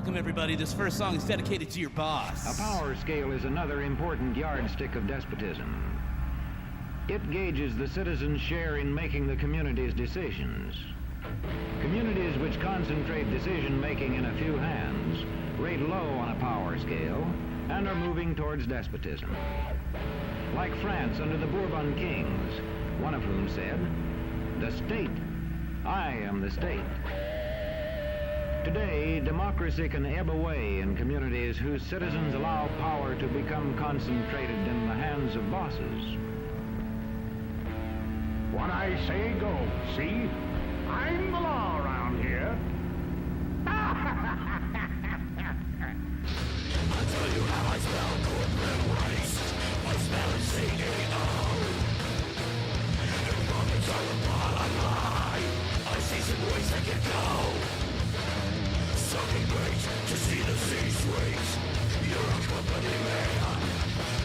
Welcome, everybody. This first song is dedicated to your boss. A power scale is another important yardstick of despotism. It gauges the citizens' share in making the community's decisions. Communities which concentrate decision-making in a few hands rate low on a power scale and are moving towards despotism. Like France under the Bourbon kings, one of whom said, "The state, I am the state." Today, democracy can ebb away in communities whose citizens allow power to become concentrated in the hands of bosses. When I say go, see? I'm the law around here. I'll tell you how I smell corporate waste. I smell CEO. The moments are the bottom line. I see some ways I can go. Sucking bait to see the C-suite. You're a company man.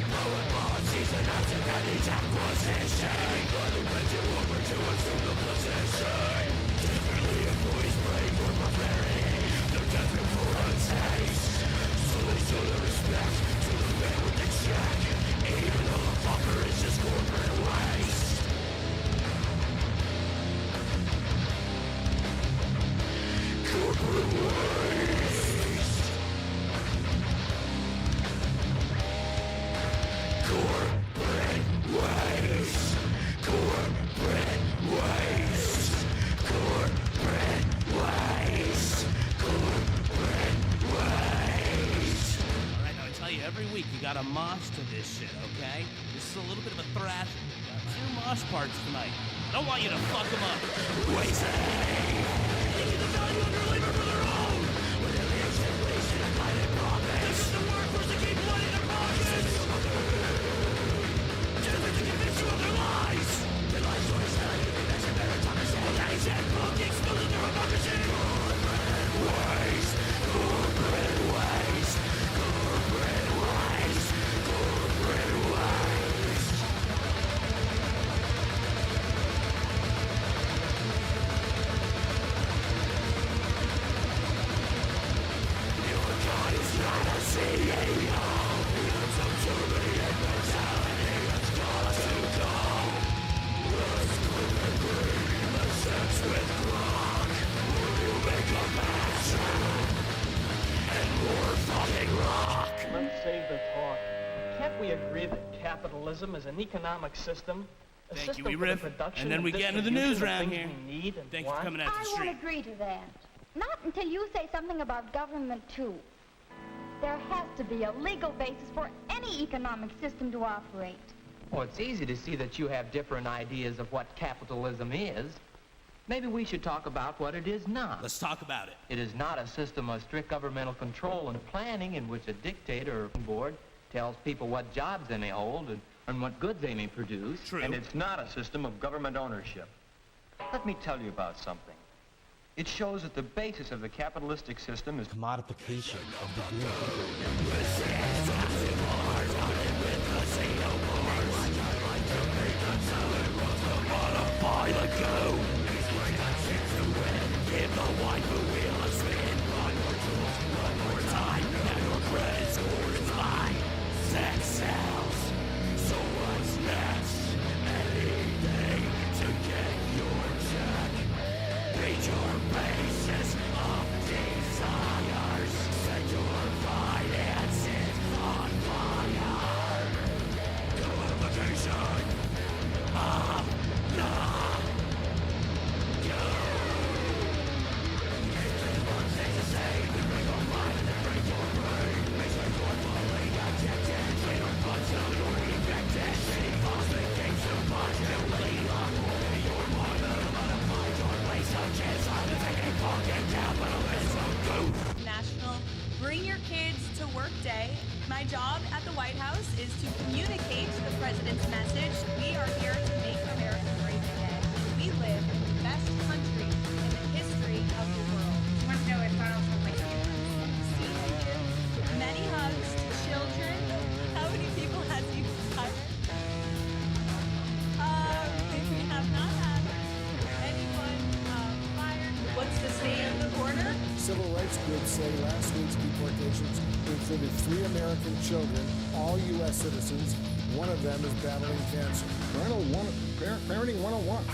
Blowing bonds, he's an active and he's acquisition. Gonna bend you over to assume the position. Differently employees pray for prosperity. They're desperate for a taste. So they show their respect to the man with the check. Even though the fucker is just corporate waste. Corporate waste. Corporate waste. Corporate waste. Corporate waste. Corporate waste. All right, now I tell you, every week you got a mosh to this shit, okay? This is a little bit of a thrashing. We got 2 mosh parts tonight. I don't want you to fuck them up. Wasting. Taking the value of your labor for their own. With alienation, wasting and hiding profits. This is the workforce that keep blood in their pockets. Just to convince you of their lies. Their lies stories telling you that you better talk to say lies and book exposing their hypocrisy. Corporate waste. Corporate waste. Corporate waste. Corporate waste. Your God is not a CEO. It's up to me and mentality. It's got to go. Let's quit the greed, the sex with rock. Will you make a passion and more fucking rock? Let's save the talk. Can't we agree that capitalism is an economic system? A Thank system you, we for the riff, production and then we and get into the distribution news of round things here. we need and Thanks for want. coming out to the I street. won't agree to that. Not until you say something about government, too. There has to be a legal basis for any economic system to operate. Well, it's easy to see that you have different ideas of what capitalism is. Maybe we should talk about what it is not. Let's talk about it. It is not a system of strict governmental control and planning in which a dictator or board tells people what jobs they may hold and what goods they may produce. True. And it's not a system of government ownership. Let me tell you about something. It shows that the basis of the capitalistic system is commodification of the good. By the go. Give the wine the wheel a spin. Run more tools, run more time. Now your credit score is mine. Sex sells. So what's next? Anything to get your check. Beat your basis of desires. Set your finances on fire. Commodification of the National Bring Your Kids to Work Day. My job at the White House is to communicate the president's message. We are here to make America great again. We live in the best country in the history of the world. You want to know if Donald Trump likes you? Many hugs to children. How many people has he fired? We have not had anyone fired. What's the state of the border? civil rights groups say last week's deportations included 3 American children, all U.S. citizens. One of them is battling cancer. Parenting 101.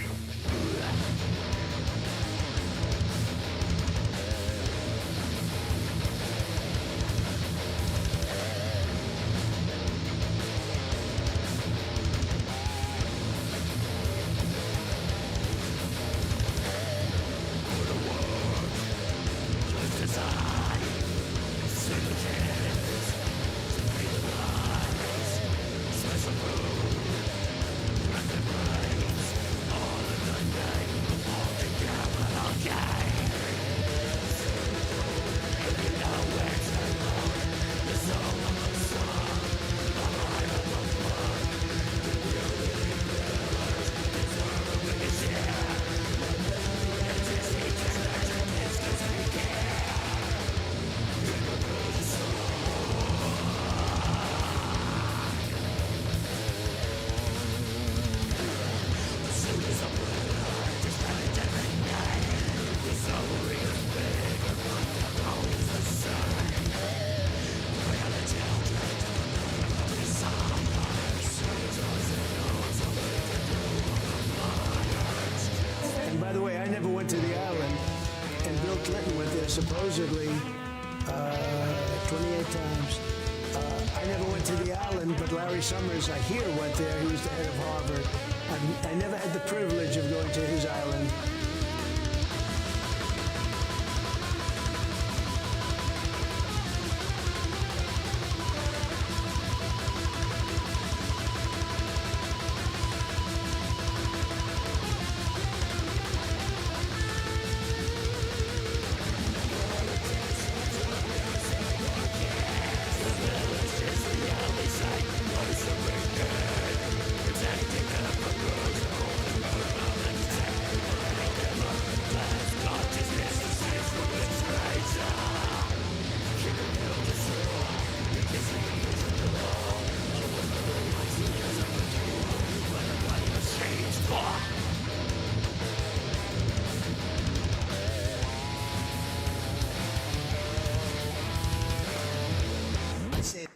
By the way, I never went to the island, and Bill Clinton went there supposedly 28 times. I never went to the island, but Larry Summers, I hear, went there. He was the head of Harvard. I never had the privilege of going to his island.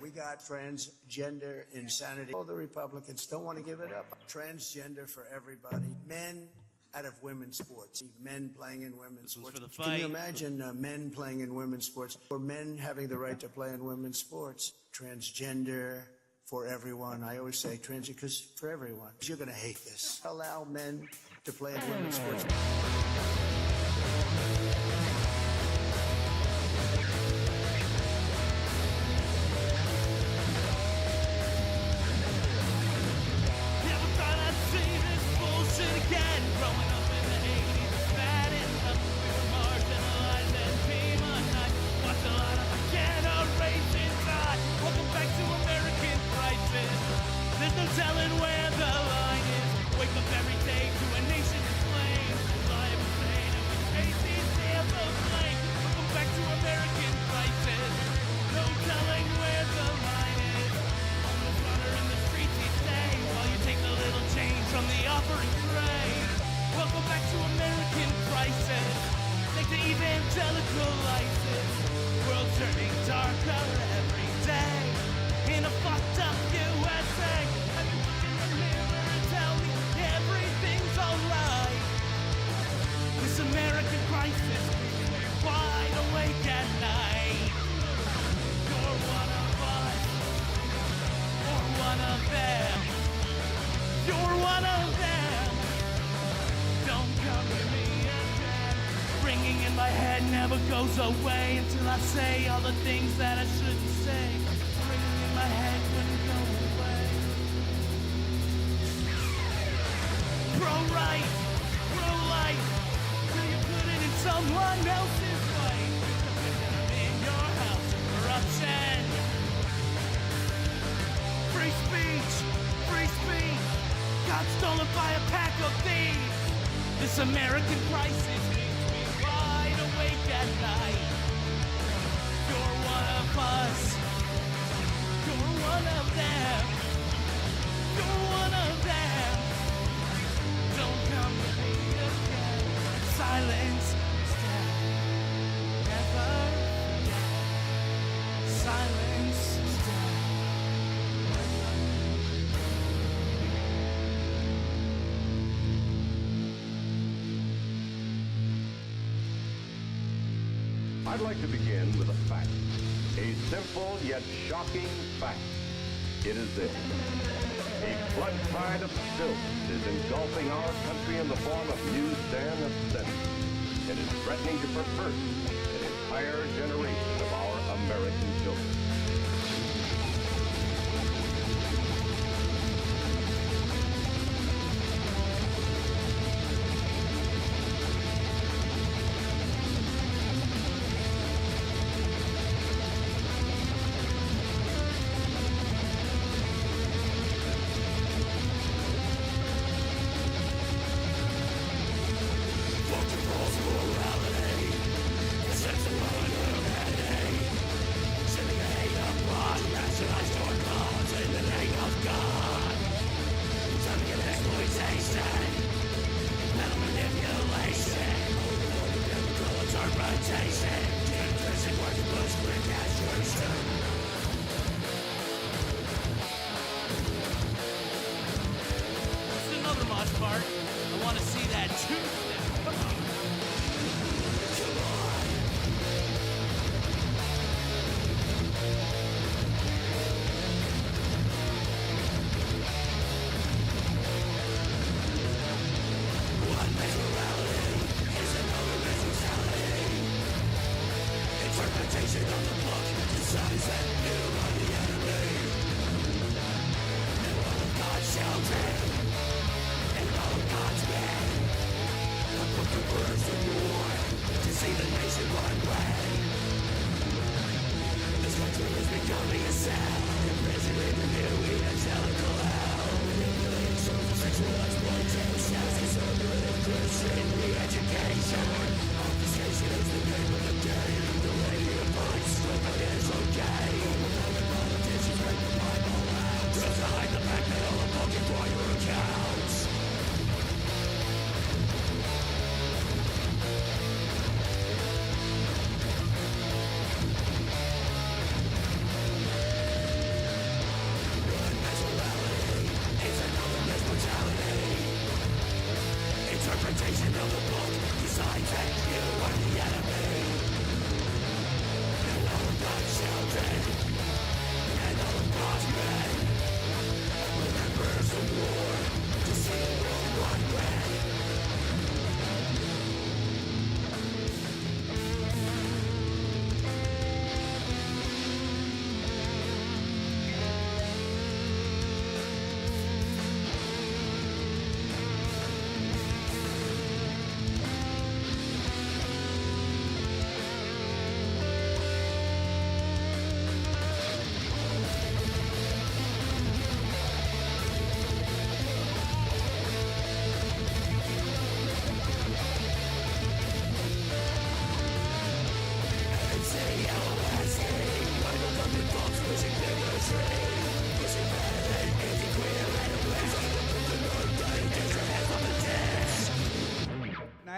We got transgender insanity. All the Republicans don't want to give it up. Transgender for everybody. Men out of women's sports. Men playing in women's sports. Can you imagine men playing in women's sports? Or men having the right to play in women's sports? Transgender for everyone. I always say transgender because for everyone. You're going to hate this. Allow men to play in women's sports. Never goes away until I say all the things that I shouldn't say. Ringing in my head wouldn't go away. Pro-right, pro-life, till you put it in someone else's way. In your house, corruption. Free speech, got stolen by a pack of thieves. This American crisis at night. You're one of us. You're one of them. You're one of them. Don't come to me again. Silence is death. I'd like to begin with a fact. A simple yet shocking fact. It is this. A flood tide of filth is engulfing our country in the form of newsstand obscenity. It is threatening to pervert an entire generation of our American children.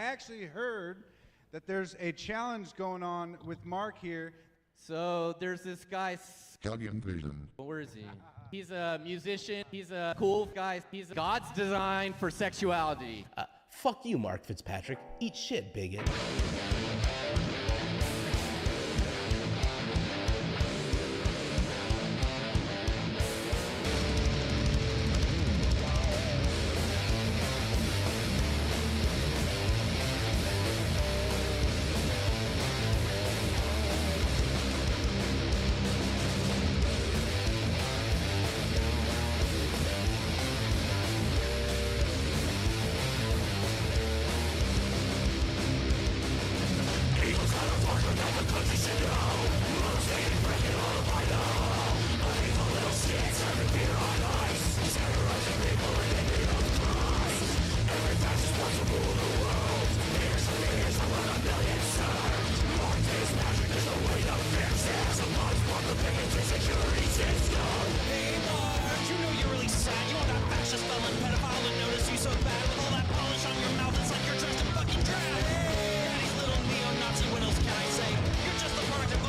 Actually heard that there's a challenge going on with Mark here. So there's this guy, Hellion.Vision. Where is he? He's a musician. He's a cool guy. He's God's design for sexuality. Fuck you, Mark Fitzpatrick. Eat shit, bigot. You're just a product of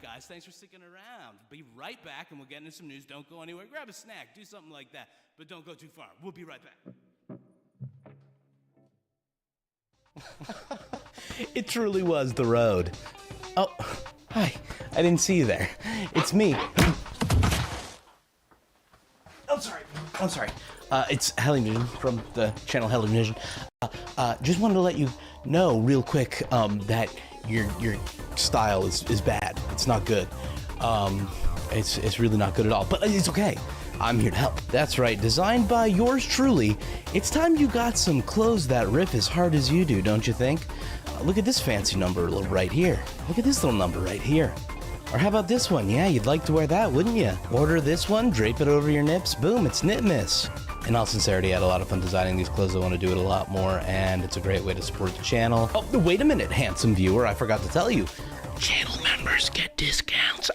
Guys, thanks for sticking around. Be right back, and we'll get into some news. Don't go anywhere. Grab a snack, do something like that, but don't go too far. We'll be right back. It truly was the road. Oh, hi. I didn't see you there. It's me. I'm sorry. It's Hellion.Vision from the channel Hellion.Vision. Just wanted to let you know real quick that your style is bad. It's not good. It's really not good at all. But it's okay. I'm here to help. That's right. Designed by yours truly. It's time you got some clothes that riff as hard as you do, don't you think? Look at this fancy number right here. Look at this little number right here. Or how about this one? Yeah, you'd like to wear that, wouldn't you? Order this one, drape it over your nips, boom, it's Knitmas. In all sincerity, I had a lot of fun designing these clothes. I want to do it a lot more, and it's a great way to support the channel. Oh, wait a minute, handsome viewer, I forgot to tell you. Channel members get discounts.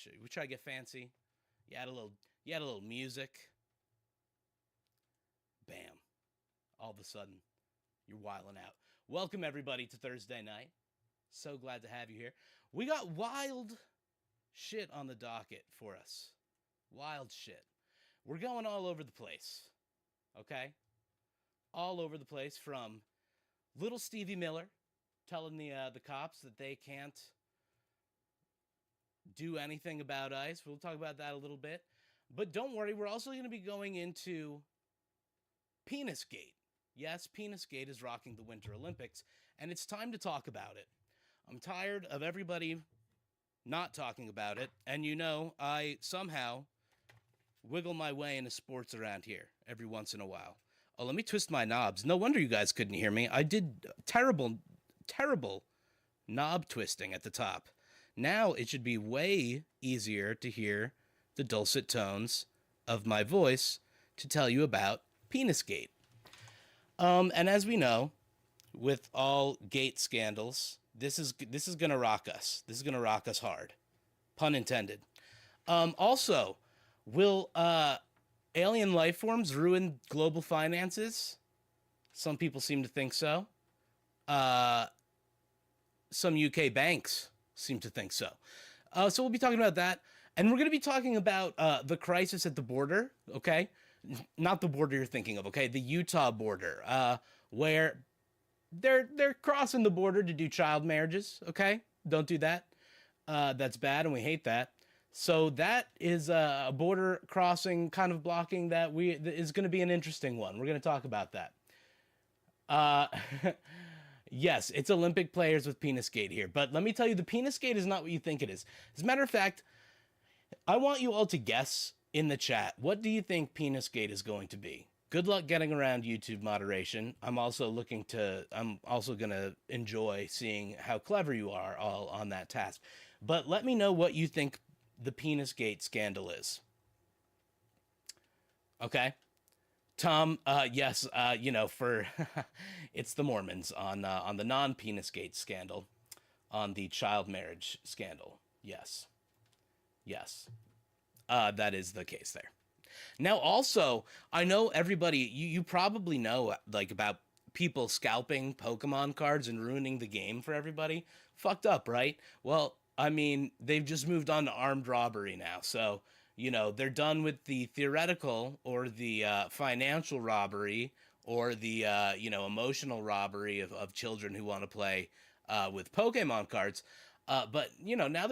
We try to get fancy. You add a little music. Bam. All of a sudden, you're wilding out. Welcome, everybody, to Thursday night. So glad to have you here. We got wild shit on the docket for us. Wild shit. We're going all over the place. Okay? All over the place, from little Stevie Miller telling the cops that they can't do anything about ICE. We'll talk about that a little bit. But don't worry, we're also going to be going into Penisgate. Yes, Penisgate is rocking the Winter Olympics, and it's time to talk about it. I'm tired of everybody not talking about it, and you know, I somehow wiggle my way into sports around here every once in a while. Oh, let me twist my knobs. No wonder you guys couldn't hear me. I did terrible knob twisting at the top. Now it should be way easier to hear the dulcet tones of my voice to tell you about Penisgate. And as we know, with all gate scandals, this is going to rock us. This is going to rock us hard. Pun intended. Also, will alien life forms ruin global finances? Some people seem to think so. Some UK banks seem to think so. So we'll be talking about that. And we're going to be talking about the crisis at the border, okay? Not the border you're thinking of, okay? The Utah border, where they're crossing the border to do child marriages, okay? Don't do that. That's bad, and we hate that. So that is a border crossing kind of blocking that is going to be an interesting one. We're going to talk about that. Yes, it's Olympic players with Penisgate here. But let me tell you, the Penisgate is not what you think it is. As a matter of fact, I want you all to guess in the chat, what do you think Penisgate is going to be? Good luck getting around YouTube moderation. I'm also going to enjoy seeing how clever you are all on that task. But let me know what you think the Penisgate scandal is. Okay? Tom, yes, for it's the Mormons on the non-Penisgate scandal, on the child marriage scandal. Yes. That is the case there. Now, also, I know everybody, you probably know, like, about people scalping Pokemon cards and ruining the game for everybody. Fucked up, right? Well, I mean, they've just moved on to armed robbery now, so, you know, they're done with the theoretical or the financial robbery or the, emotional robbery of children who want to play with Pokemon cards. But, now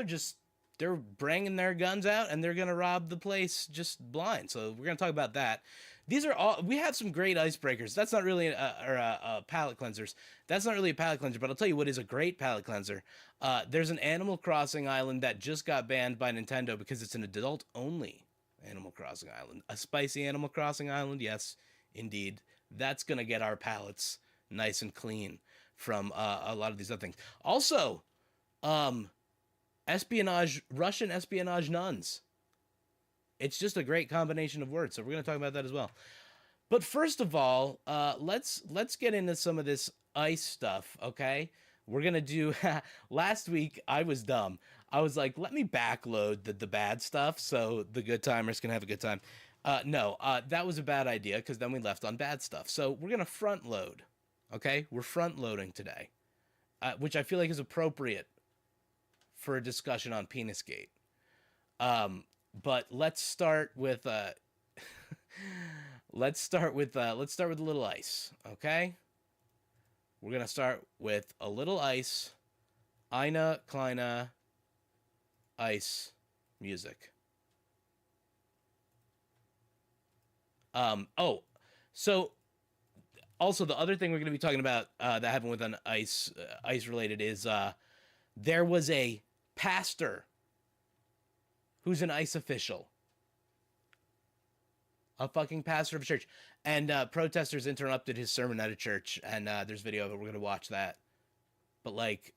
they're bringing their guns out and they're going to rob the place just blind. So we're going to talk about that. We have some great icebreakers. That's not really a palate cleansers. That's not really a palate cleanser, but I'll tell you what is a great palate cleanser. There's an Animal Crossing island that just got banned by Nintendo because it's an adult-only Animal Crossing island. A spicy Animal Crossing island, yes, indeed. That's going to get our palates nice and clean from a lot of these other things. Also, Russian espionage nuns. It's just a great combination of words, so we're going to talk about that as well. But first of all, let's get into some of this ICE stuff, okay? We're going to do... Last week, I was dumb. I was like, let me backload the bad stuff so the good timers can have a good time. No, that was a bad idea because then we left on bad stuff. So we're going to front load, okay? We're front loading today, which I feel like is appropriate for a discussion on Penisgate. But let's start with a little ice, okay? We're gonna start with a little ice, Eine kleine ice music. So also the other thing we're gonna be talking about that happened with an ice related is there was a pastor who's an ICE official. A fucking pastor of a church. And protesters interrupted his sermon at a church. And there's video of it. We're going to watch that. But, like,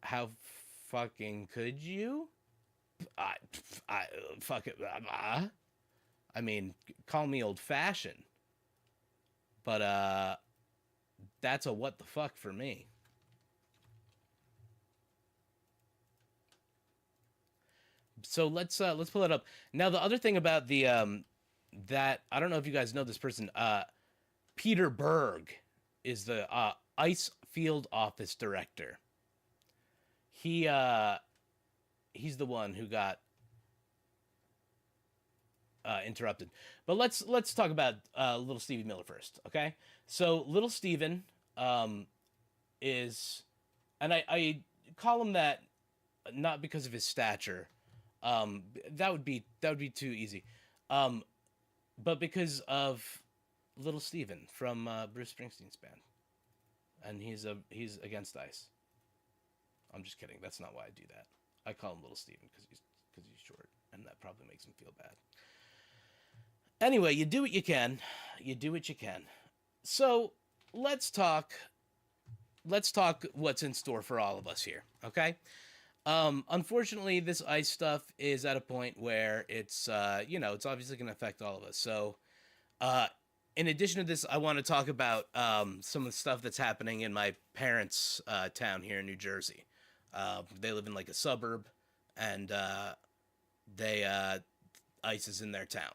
how fucking could you? Fuck it. I mean, call me old-fashioned. But that's a what the fuck for me. So let's pull it up. Now the other thing about the that I don't know if you guys know this person. Peter Berg is the ice field office director. He's the one who got interrupted. But let's talk about little Stevie Miller first, okay? So little Steven is, and I call him that not because of his stature. That would be too easy. But because of little Steven from Bruce Springsteen's band, and he's against ice. I'm just kidding. That's not why I do that. I call him little Steven because he's short, and that probably makes him feel bad. Anyway, you do what you can. You do what you can. So let's talk what's in store for all of us here, okay? Unfortunately, this ice stuff is at a point where it's it's obviously going to affect all of us. So, in addition to this, I want to talk about some of the stuff that's happening in my parents' town here in New Jersey. They live in like a suburb, and ice is in their town.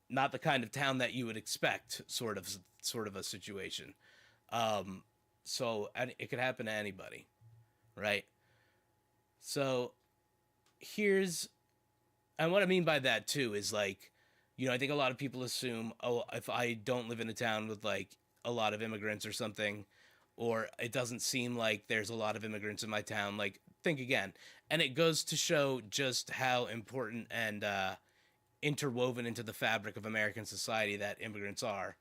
Not the kind of town that you would expect, sort of a situation. So it could happen to anybody, right? So and what I mean by that too is like, I think a lot of people assume, oh, if I don't live in a town with like a lot of immigrants or something, or it doesn't seem like there's a lot of immigrants in my town, like think again. And it goes to show just how important and interwoven into the fabric of American society that immigrants are,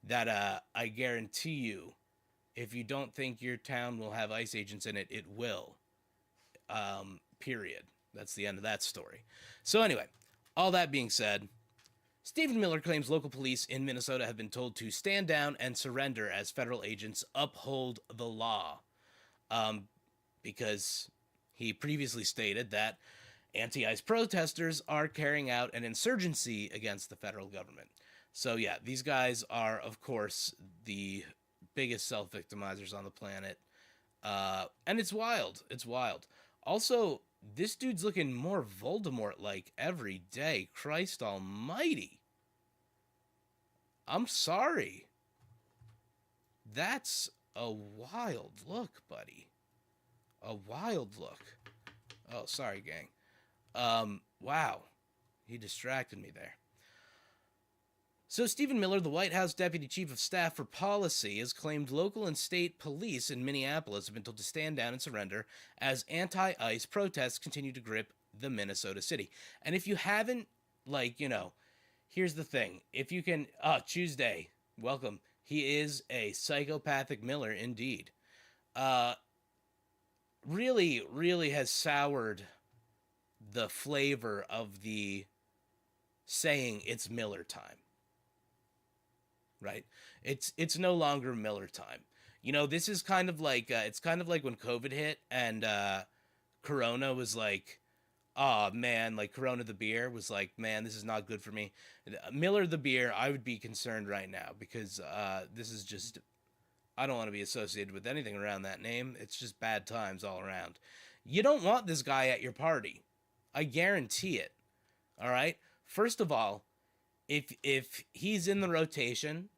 that I guarantee you, if you don't think your town will have ICE agents in it, it will. Period. That's the end of that story. So anyway, all that being said, Stephen Miller claims local police in Minnesota have been told to stand down and surrender as federal agents uphold the law. Because he previously stated that anti-ICE protesters are carrying out an insurgency against the federal government. So yeah, these guys are, of course, the biggest self-victimizers on the planet. And it's wild. It's wild. Also, this dude's looking more Voldemort-like every day. Christ almighty. I'm sorry. That's a wild look, buddy. A wild look. Oh, sorry, gang. Wow. He distracted me there. So Stephen Miller, the White House Deputy Chief of Staff for Policy, has claimed local and state police in Minneapolis have been told to stand down and surrender as anti-ICE protests continue to grip the Minnesota city. And if you haven't, here's the thing. If you can, Tuesday, welcome. He is a psychopathic Miller indeed. Really, really has soured the flavor of the saying it's Miller time. Right? It's no longer Miller time. This is kind of like it's kind of like when COVID hit and Corona was like, oh man, like Corona the beer was like, man, this is not good for me. Miller the beer, I would be concerned right now because this is just, I don't want to be associated with anything around that name. It's just bad times all around. You don't want this guy at your party. I guarantee it. All right? First of all, if he's in the rotation,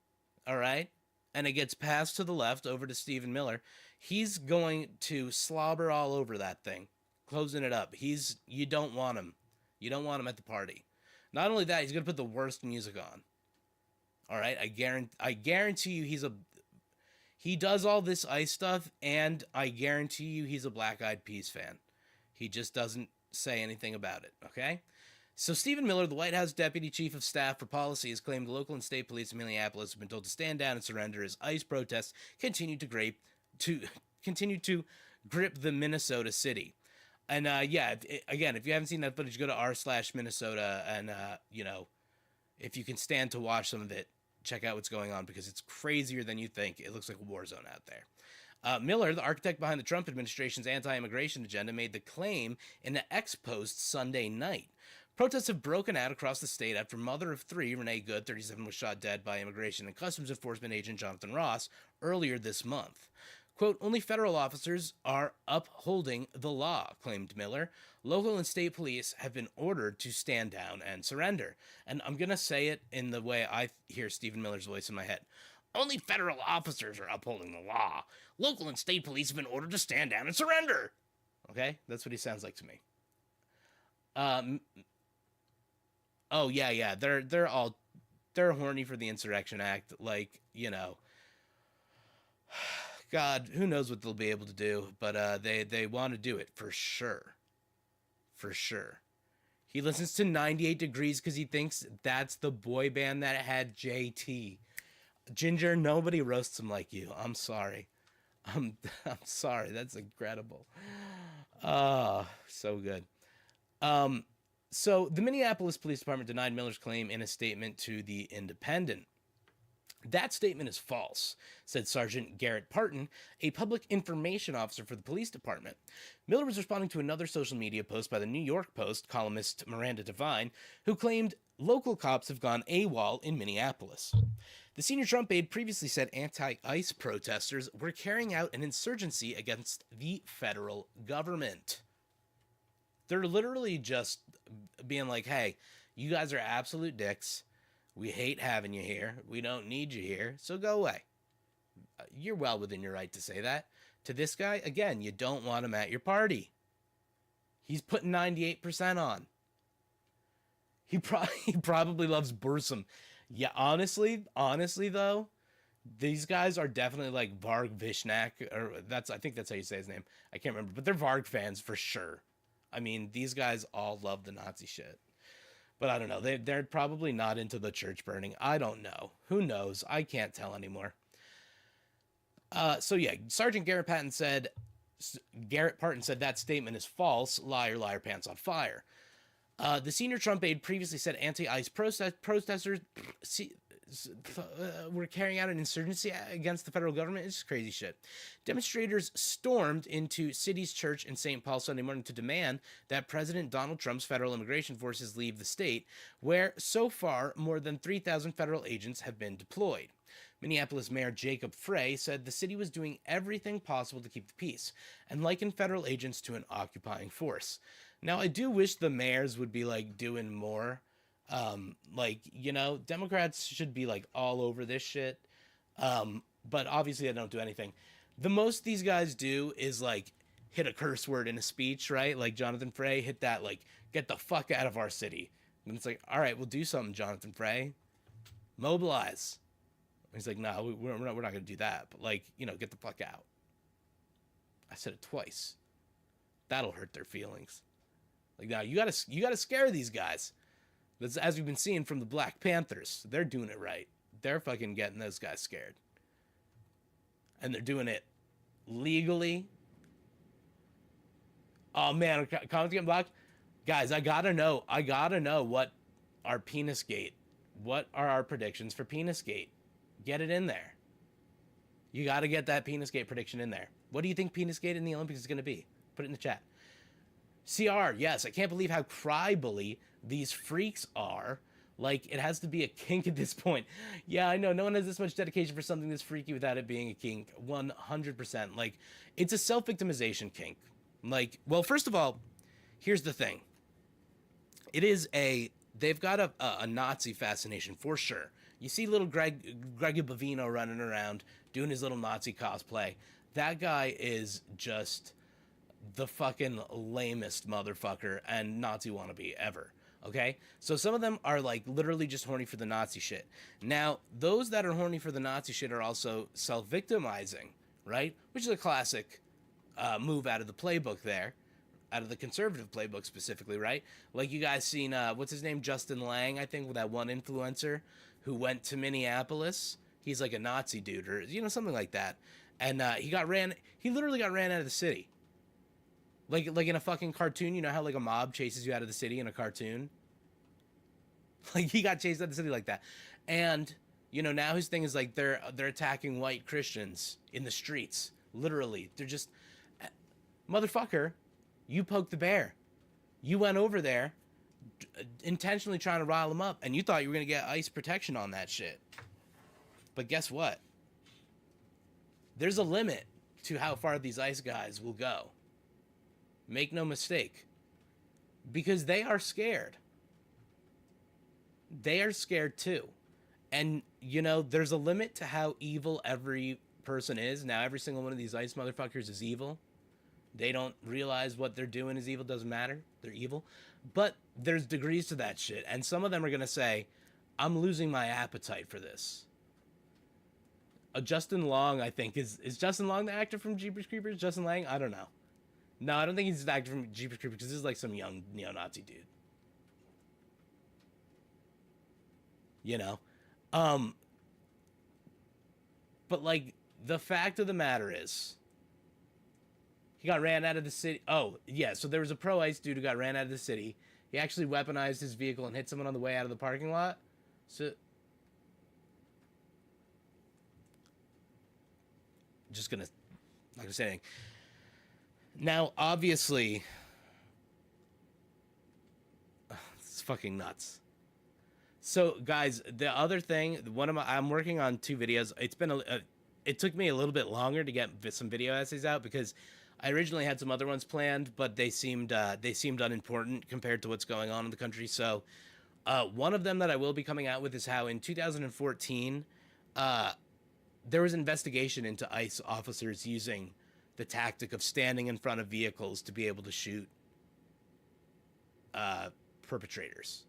all right, and it gets passed to the left over to Stephen Miller, he's going to slobber all over that thing, closing it up. You don't want him. You don't want him at the party. Not only that, he's going to put the worst music on. All right, I guarantee you he does all this ICE stuff, and I guarantee you he's a Black Eyed Peas fan. He just doesn't say anything about it, okay? So Stephen Miller, the White House Deputy Chief of Staff for Policy, has claimed local and state police in Minneapolis have been told to stand down and surrender as ICE protests continue to grip the Minnesota city. And again, if you haven't seen that footage, go to r/Minnesota and if you can stand to watch some of it, check out what's going on because it's crazier than you think. It looks like a war zone out there. Miller, the architect behind the Trump administration's anti-immigration agenda, made the claim in an X-Post Sunday night. Protests have broken out across the state after mother of three, Renee Good, 37, was shot dead by Immigration and Customs Enforcement agent Jonathan Ross earlier this month. Quote, only federal officers are upholding the law, claimed Miller. Local and state police have been ordered to stand down and surrender. And I'm going to say it in the way I hear Stephen Miller's voice in my head. Only federal officers are upholding the law. Local and state police have been ordered to stand down and surrender. Okay? That's what he sounds like to me. Oh, yeah. They're horny for the Insurrection Act. Like, you know, God, who knows what they'll be able to do, but they want to do it for sure. For sure. He listens to 98 Degrees because he thinks that's the boy band that had JT. Ginger, nobody roasts him like you. I'm sorry. I'm sorry. That's incredible. Oh, so good. So the Minneapolis Police Department denied Miller's claim in a statement to The Independent. That statement is false, said Sergeant Garrett Parton, a public information officer for the police department. Miller was responding to another social media post by the New York Post columnist Miranda Devine, who claimed local cops have gone AWOL in Minneapolis. The senior Trump aide previously said anti-ICE protesters were carrying out an insurgency against the federal government. They're literally just being like, hey, you guys are absolute dicks. We hate having you here. We don't need you here, so go away. You're well within your right to say that. To this guy, again, you don't want him at your party. He's putting 98% on. He probably loves Bursum. Yeah, honestly though, these guys are definitely like Varg Vishnak, or I think that's how you say his name. I can't remember, but they're Varg fans for sure. I mean, these guys all love the Nazi shit. But I don't know. They're probably not into the church burning. I don't know. Who knows? I can't tell anymore. So yeah, Sergeant Garrett Parton said that statement is false. Liar, liar, pants on fire. The senior Trump aide previously said anti-ICE protesters were carrying out an insurgency against the federal government. It's just crazy shit. Demonstrators stormed into City's Church in St. Paul Sunday morning to demand that President Donald Trump's federal immigration forces leave the state, where so far more than 3,000 federal agents have been deployed. Minneapolis Mayor Jacob Frey said the city was doing everything possible to keep the peace and likened federal agents to an occupying force. Now, I do wish the mayors would be like doing more. Like, you know, Democrats should be like all over this shit. But obviously they don't do anything. The most these guys do is like hit a curse word in a speech, right? Like Jonathan Frey hit that, like, get the fuck out of our city. And it's like, all right, we'll do something, Jonathan Frey. Mobilize. He's like, no, we're not going to do that. But like, you know, get the fuck out. I said it twice. That'll hurt their feelings. Like, now you gotta scare these guys. That's, as we've been seeing from the Black Panthers. They're doing it right. They're fucking getting those guys scared. And they're doing it legally. Oh man, comments getting blocked. Guys, I gotta know what our Penisgate, what are our predictions for Penisgate? Get it in there. You gotta get that Penisgate prediction in there. What do you think Penisgate in the Olympics is gonna be? Put it in the chat. CR, yes, I can't believe how cry-bully these freaks are. Like, it has to be a kink at this point. Yeah, I know, no one has this much dedication for something this freaky without it being a kink. 100%. Like, it's a self-victimization kink. Like, well, first of all, here's the thing. They've got a Nazi fascination, for sure. You see little Greggy Bavino running around, doing his little Nazi cosplay. That guy is just the fucking lamest motherfucker and Nazi wannabe ever. Okay? So some of them are like literally just horny for the Nazi shit. Now, those that are horny for the Nazi shit are also self-victimizing, right? Which is a classic move out of the playbook there. Out of the conservative playbook specifically, right? Like you guys seen, what's his name? Justin Lang, I think, that one influencer who went to Minneapolis. He's like a Nazi dude or, you know, something like that. And he literally got ran out of the city. Like in a fucking cartoon, you know how like a mob chases you out of the city in a cartoon? Like he got chased out of the city like that. And, you know, now his thing is like they're attacking white Christians in the streets. Literally. They're just, motherfucker, you poked the bear. You went over there intentionally trying to rile them up and you thought you were going to get ICE protection on that shit. But guess what? There's a limit to how far these ICE guys will go. Make no mistake. Because they are scared. They are scared too. And, you know, there's a limit to how evil every person is. Now, every single one of these ICE motherfuckers is evil. They don't realize what they're doing is evil. Doesn't matter. They're evil. But there's degrees to that shit. And some of them are going to say, I'm losing my appetite for this. Justin Long, I think, is Justin Long the actor from Jeepers Creepers? Justin Lang? I don't know. No, I don't think he's the actor from Jeepers Creepers because this is like some young neo-Nazi dude. You know? But like, the fact of the matter is, he got ran out of the city. Oh, yeah, so there was a pro-ICE dude who got ran out of the city. He actually weaponized his vehicle and hit someone on the way out of the parking lot. So, just gonna, not gonna say anything. Now, obviously, it's fucking nuts. So, guys, the other thing, I'm working on 2 videos. It's been it took me a little bit longer to get some video essays out because I originally had some other ones planned, but they seemed unimportant compared to what's going on in the country. So, one of them that I will be coming out with is how in 2014, there was an investigation into ICE officers using the tactic of standing in front of vehicles to be able to shoot perpetrators.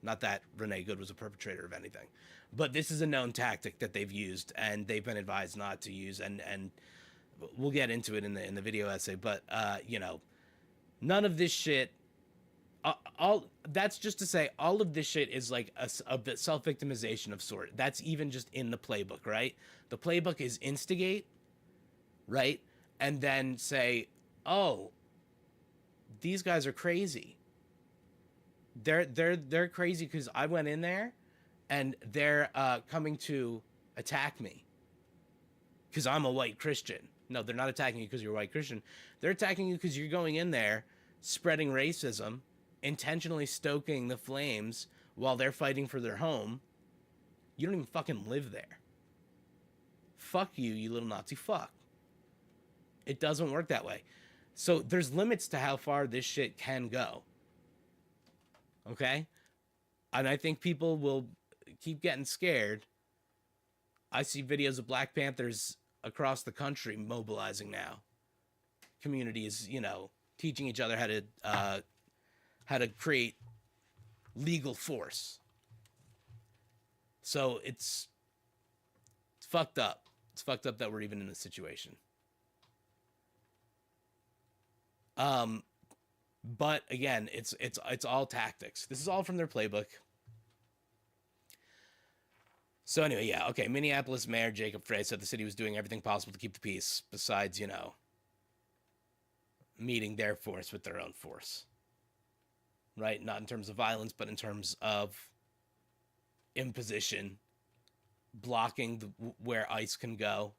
Not that Renee Good was a perpetrator of anything, but this is a known tactic that they've used and they've been advised not to use. And we'll get into it in the video essay, but you know, none of this shit, that's just to say all of this shit is like a self-victimization of sort. That's even just in the playbook, right? The playbook is instigate, right? And then say, oh, these guys are crazy. They're crazy because I went in there and they're coming to attack me because I'm a white Christian. No, they're not attacking you because you're a white Christian. They're attacking you because you're going in there spreading racism, intentionally stoking the flames while they're fighting for their home. You don't even fucking live there. Fuck you, you little Nazi fuck. It doesn't work that way. So there's limits to how far this shit can go. Okay? And I think people will keep getting scared. I see videos of Black Panthers across the country mobilizing now. Communities, you know, teaching each other how to create legal force. So it's fucked up. It's fucked up that we're even in this situation. But again, it's all tactics. This is all from their playbook. So anyway, yeah, okay. Minneapolis Mayor Jacob Frey said the city was doing everything possible to keep the peace, besides, you know, meeting their force with their own force. Right? Not in terms of violence, but in terms of imposition, blocking where ICE can go.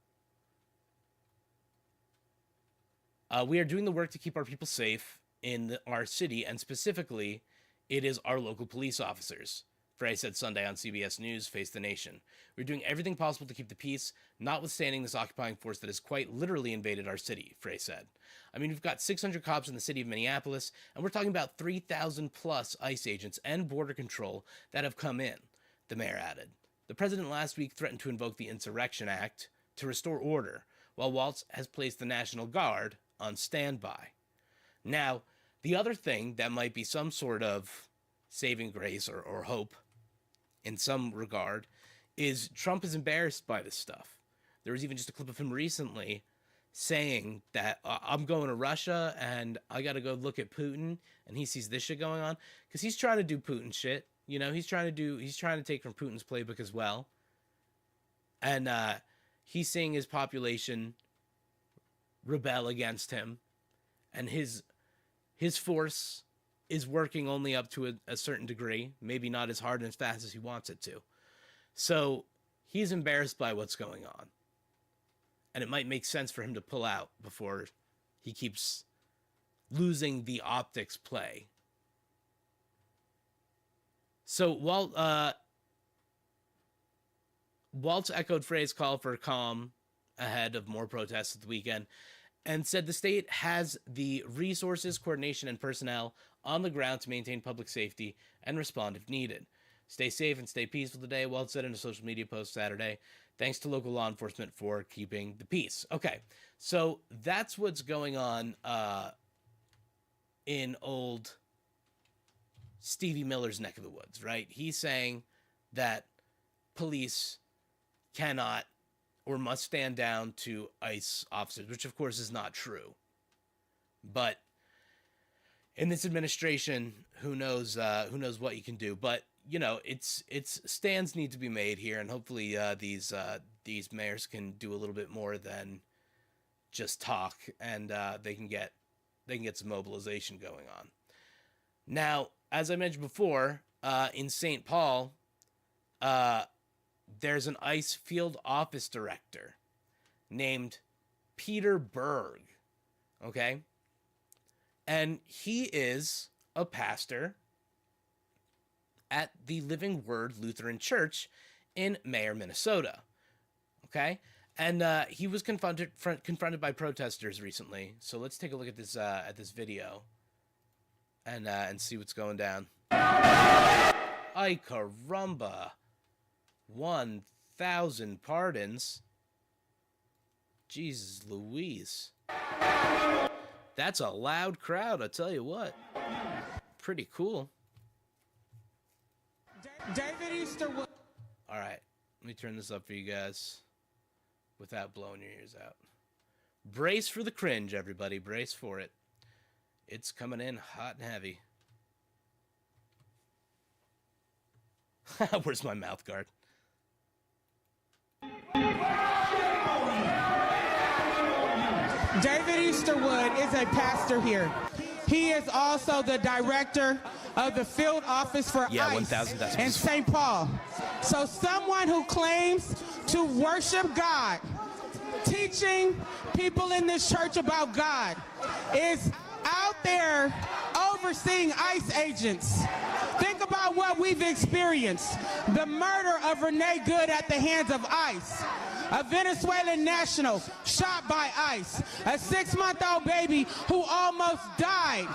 We are doing the work to keep our people safe in our city, and specifically, it is our local police officers. Frey said Sunday on CBS News, Face the Nation. We're doing everything possible to keep the peace, notwithstanding this occupying force that has quite literally invaded our city, Frey said. I mean, we've got 600 cops in the city of Minneapolis, and we're talking about 3,000 plus ICE agents and border control that have come in, the mayor added. The president last week threatened to invoke the Insurrection Act to restore order, while Waltz has placed the National Guard on standby. Now, the other thing that might be some sort of saving grace or hope in some regard is Trump is embarrassed by this stuff. There was even just a clip of him recently saying that I'm going to Russia and I got to go look at Putin, and he sees this shit going on because he's trying to do Putin shit. You know, he's trying to take from Putin's playbook as well. And he's seeing his population rebel against him, and his force is working only up to a certain degree, maybe not as hard and as fast as he wants it to. So he's embarrassed by what's going on. And it might make sense for him to pull out before he keeps losing the optics play. So Waltz echoed Frey's call for calm ahead of more protests at the weekend, and said the state has the resources, coordination, and personnel on the ground to maintain public safety and respond if needed. Stay safe and stay peaceful today, Walt said in a social media post Saturday. Thanks to local law enforcement for keeping the peace. Okay, so that's what's going on in old Stevie Miller's neck of the woods, right? He's saying that police cannot or must stand down to ICE officers, which of course is not true. But in this administration, who knows what you can do? But you know, it's stands need to be made here, and hopefully these mayors can do a little bit more than just talk, and they can get some mobilization going on. Now, as I mentioned before, in St. Paul, there's an ICE field office director named Peter Berg, okay? And he is a pastor at the Living Word Lutheran Church in Mayer, Minnesota, okay? And he was confronted by protesters recently. So let's take a look at this video and see what's going down. Ay caramba. 1,000 pardons. Jesus Louise. That's a loud crowd, I'll tell you what. Pretty cool. David Easterwood. All right, let me turn this up for you guys without blowing your ears out. Brace for the cringe, everybody. Brace for it. It's coming in hot and heavy. Where's my mouth guard? David Easterwood is a pastor here. He is also the director of the field office for ICE 1,000 decibels. in St. Paul. So someone who claims to worship God, teaching people in this church about God, is out there overseeing ICE agents. Think about what we've experienced. The murder of Renee Good at the hands of ICE. A Venezuelan national shot by ICE. A 6-month-old baby who almost died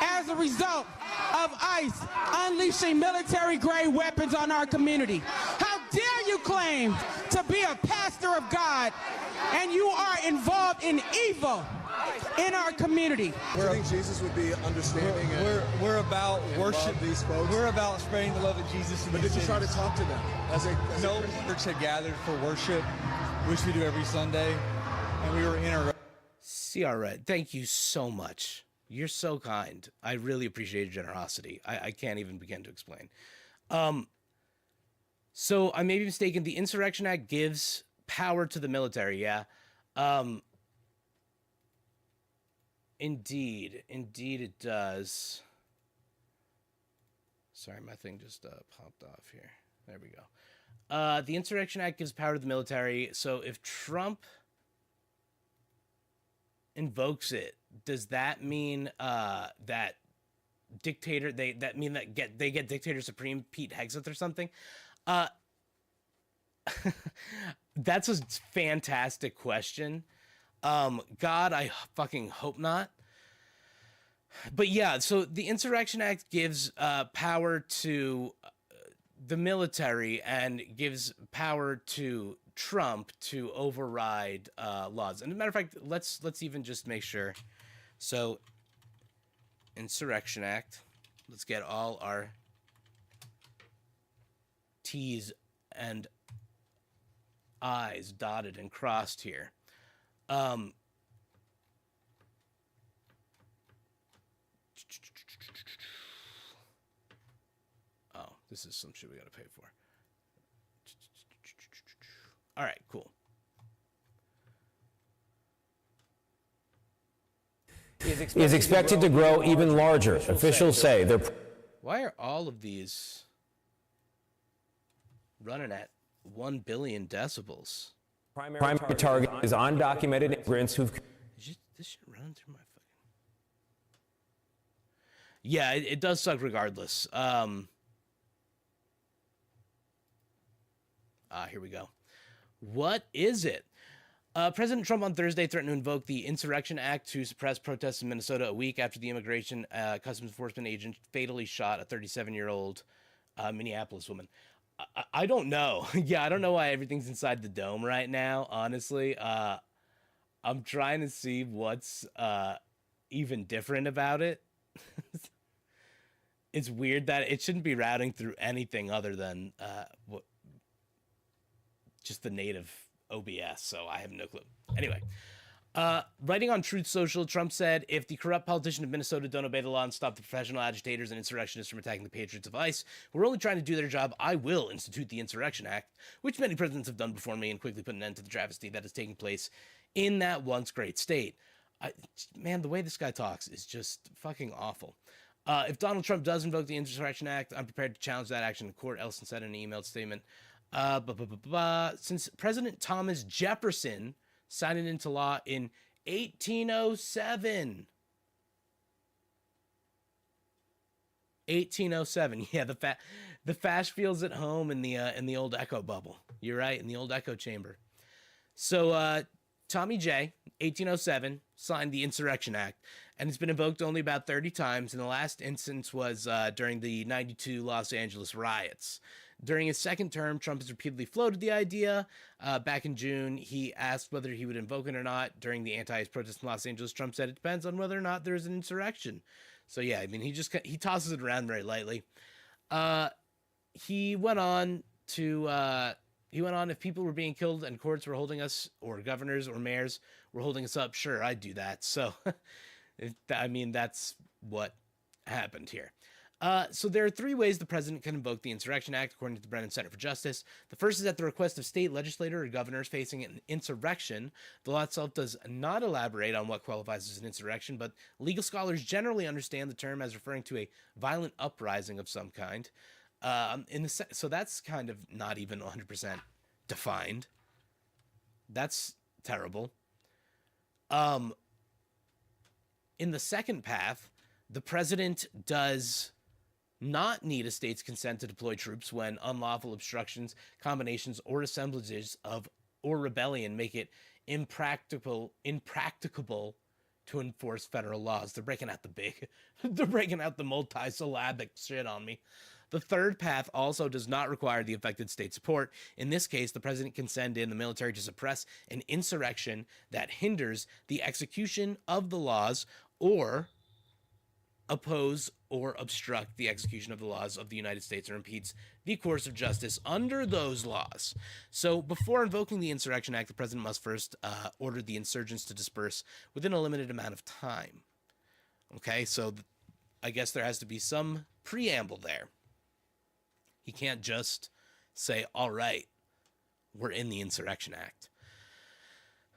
as a result of ICE unleashing military-grade weapons on our community. How dare you claim to be a pastor of God and you are involved in evil in our community? Do you think Jesus would be understanding? We're about worship. These folks. We're about spreading the love of Jesus. But did you try to talk to them? No, church had gathered for worship, which we do every Sunday, and we were in our. See, all right. Thank you so much. You're so kind. I really appreciate your generosity. I can't even begin to explain. So I may be mistaken. The Insurrection Act gives power to the military. Yeah. Indeed it does. Sorry, my thing just popped off here. There we go. The Insurrection Act gives power to the military. So if Trump invokes it, does that mean that dictator they get dictator supreme Pete Hegseth or something? That's a fantastic question. God, I fucking hope not. But yeah, so the Insurrection Act gives power to the military and gives power to Trump to override laws. And as a matter of fact, let's even just make sure. So, Insurrection Act. Let's get all our T's and I's dotted and crossed here. Oh, this is some shit we gotta pay for. All right, cool. Is expected to grow even larger. Officials say they're. Why are all of these running at 1 billion decibels? Primary target is undocumented immigrants who've. This shit running through my fucking. Yeah, it does suck regardless. Here we go. What is it? President Trump on Thursday threatened to invoke the Insurrection Act to suppress protests in Minnesota a week after the Immigration Customs Enforcement agent fatally shot a 37-year-old Minneapolis woman. I don't know. Yeah, I don't know why everything's inside the dome right now, honestly. I'm trying to see what's even different about it. It's weird that it shouldn't be routing through anything other than just the native OBS, so I have no clue. Anyway, writing on Truth Social, Trump said, if the corrupt politicians of Minnesota don't obey the law and stop the professional agitators and insurrectionists from attacking the patriots of ICE, who are only trying to do their job, I will institute the Insurrection Act, which many presidents have done before me, and quickly put an end to the travesty that is taking place in that once great state. Man, the way this guy talks is just fucking awful. If Donald Trump does invoke the Insurrection Act, I'm prepared to challenge that action in court, Ellison said in an emailed statement. Since President Thomas Jefferson signed it into law in 1807. 1807. Yeah, the Fash feels at home in the old echo bubble. You're right, in the old echo chamber. So Tommy J, 1807, signed the Insurrection Act, and it's been invoked only about 30 times, and the last instance was during the 92 Los Angeles riots. During his second term, Trump has repeatedly floated the idea. Back in June, he asked whether he would invoke it or not. During the anti-ICE protests in Los Angeles, Trump said it depends on whether or not there's an insurrection. So yeah, I mean, he tosses it around very lightly. He went on, if people were being killed and courts were holding us, or governors or mayors were holding us up, sure, I'd do that. So, I mean, that's what happened here. So there are three ways the president can invoke the Insurrection Act, according to the Brennan Center for Justice. The first is at the request of state legislator or governors facing an insurrection. The law itself does not elaborate on what qualifies as an insurrection, but legal scholars generally understand the term as referring to a violent uprising of some kind. So that's kind of not even 100% defined. That's terrible. In the second path, the president does not need a state's consent to deploy troops when unlawful obstructions, combinations, or assemblages of or rebellion make it impracticable to enforce federal laws. They're breaking out the multi-syllabic shit on me. The third path also does not require the affected state support. In this case, the president can send in the military to suppress an insurrection that hinders the execution of the laws or oppose or obstruct the execution of the laws of the United States or impedes the course of justice under those laws. So before invoking the Insurrection Act, the president must first order the insurgents to disperse within a limited amount of time. Okay, so I guess there has to be some preamble there. He can't just say, all right, we're in the Insurrection Act.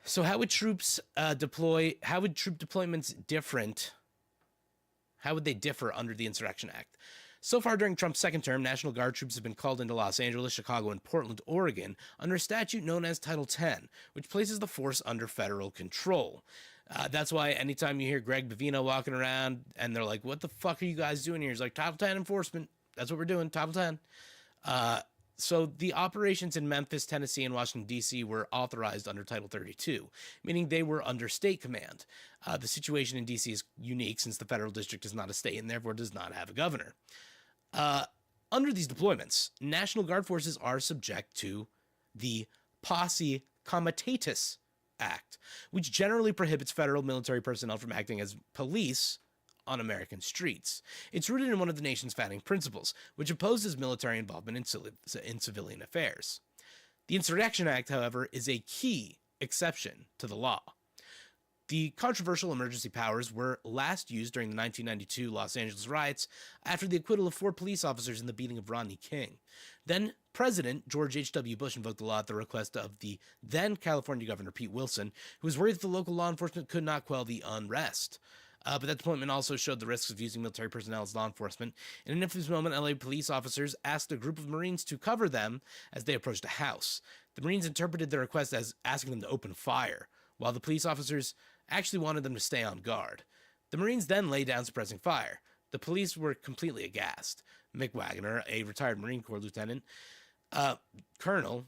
So how would troops deploy? How would troop deployments How would they differ under the Insurrection Act? So far during Trump's second term, National Guard troops have been called into Los Angeles, Chicago, and Portland, Oregon, under a statute known as Title 10, which places the force under federal control. That's why anytime you hear Greg Bavino walking around and they're like, what the fuck are you guys doing here? He's like, Title 10 enforcement. That's what we're doing, Title 10. So the operations in Memphis, Tennessee, and Washington, D.C. were authorized under Title 32, meaning they were under state command. The situation in D.C. is unique since the federal district is not a state and therefore does not have a governor. Under these deployments, National Guard forces are subject to the Posse Comitatus Act, which generally prohibits federal military personnel from acting as police on American streets. It's rooted in one of the nation's founding principles, which opposes military involvement in civilian affairs. The Insurrection Act, however, is a key exception to the law. The controversial emergency powers were last used during the 1992 Los Angeles riots after the acquittal of 4 police officers in the beating of Rodney King. Then President George H.W. Bush invoked the law at the request of the then California Governor Pete Wilson, who was worried that the local law enforcement could not quell the unrest. But that deployment also showed the risks of using military personnel as law enforcement. In an infamous moment, LA police officers asked a group of Marines to cover them as they approached a house. The Marines interpreted their request as asking them to open fire, while the police officers actually wanted them to stay on guard. The Marines then laid down suppressing fire. The police were completely aghast. Mick Wagner, a retired Marine Corps lieutenant colonel,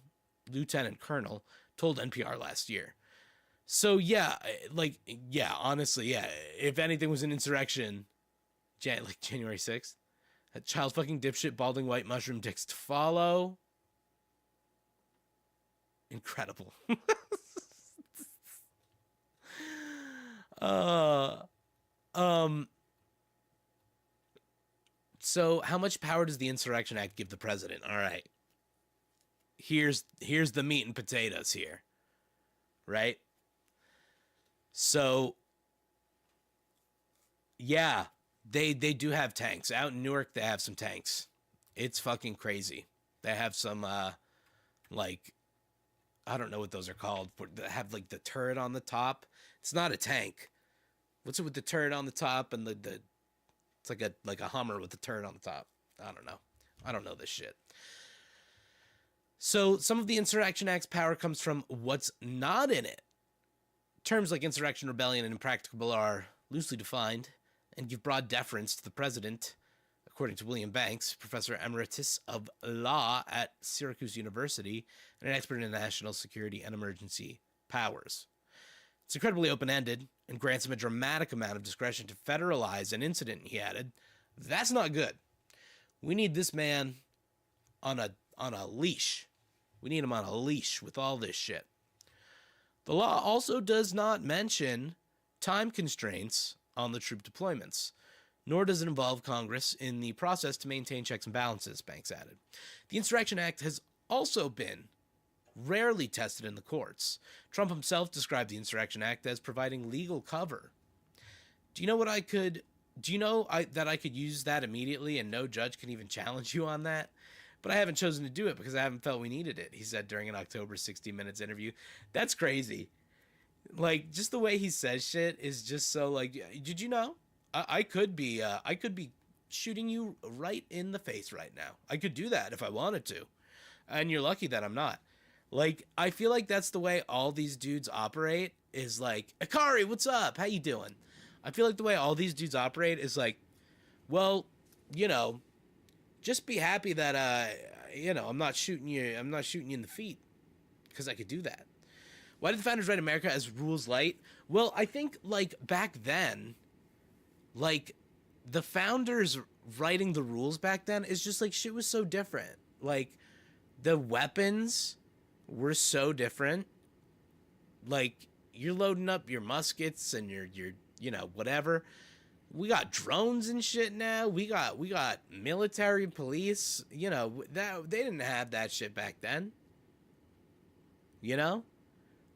told NPR last year. So yeah, like, yeah, honestly, yeah. If anything was an insurrection, like January 6th, a child fucking dipshit balding white mushroom dicks to follow. Incredible. So how much power does the Insurrection Act give the president? All right. Here's the meat and potatoes here. Right? So yeah, they do have tanks. Out in Newark they have some tanks. It's fucking crazy. They have some like, I don't know what those are called. They have like the turret on the top. It's not a tank. What's it with the turret on the top and the it's like a Hummer with the turret on the top. I don't know. I don't know this shit. So some of the Insurrection Act's power comes from what's not in it. Terms like insurrection, rebellion, and impracticable are loosely defined and give broad deference to the president, according to William Banks, professor emeritus of law at Syracuse University and an expert in national security and emergency powers. It's incredibly open-ended and grants him a dramatic amount of discretion to federalize an incident, he added. That's not good. We need this man on a leash. We need him on a leash with all this shit. The law also does not mention time constraints on the troop deployments, nor does it involve Congress in the process to maintain checks and balances, Banks added. The Insurrection Act has also been rarely tested in the courts. Trump himself described the Insurrection Act as providing legal cover. Do you know that I could use that immediately and no judge can even challenge you on that? But I haven't chosen to do it because I haven't felt we needed it, he said during an October 60 Minutes interview. That's crazy. Like, just the way he says shit is just so, like, did you know? I could be shooting you right in the face right now. I could do that if I wanted to. And you're lucky that I'm not. Like, I feel like that's the way all these dudes operate is like, Akari, what's up? How you doing? I feel like the way all these dudes operate is like, well, you know, just be happy that, I'm not shooting you in the feet because I could do that. Why did the founders write America as rules light? Well, I think, like, back then, like, the founders writing the rules back then is just, like, shit was so different. Like, the weapons were so different. Like, you're loading up your muskets and your whatever. We got drones and shit now. We got military police. You know, that they didn't have that shit back then. You know?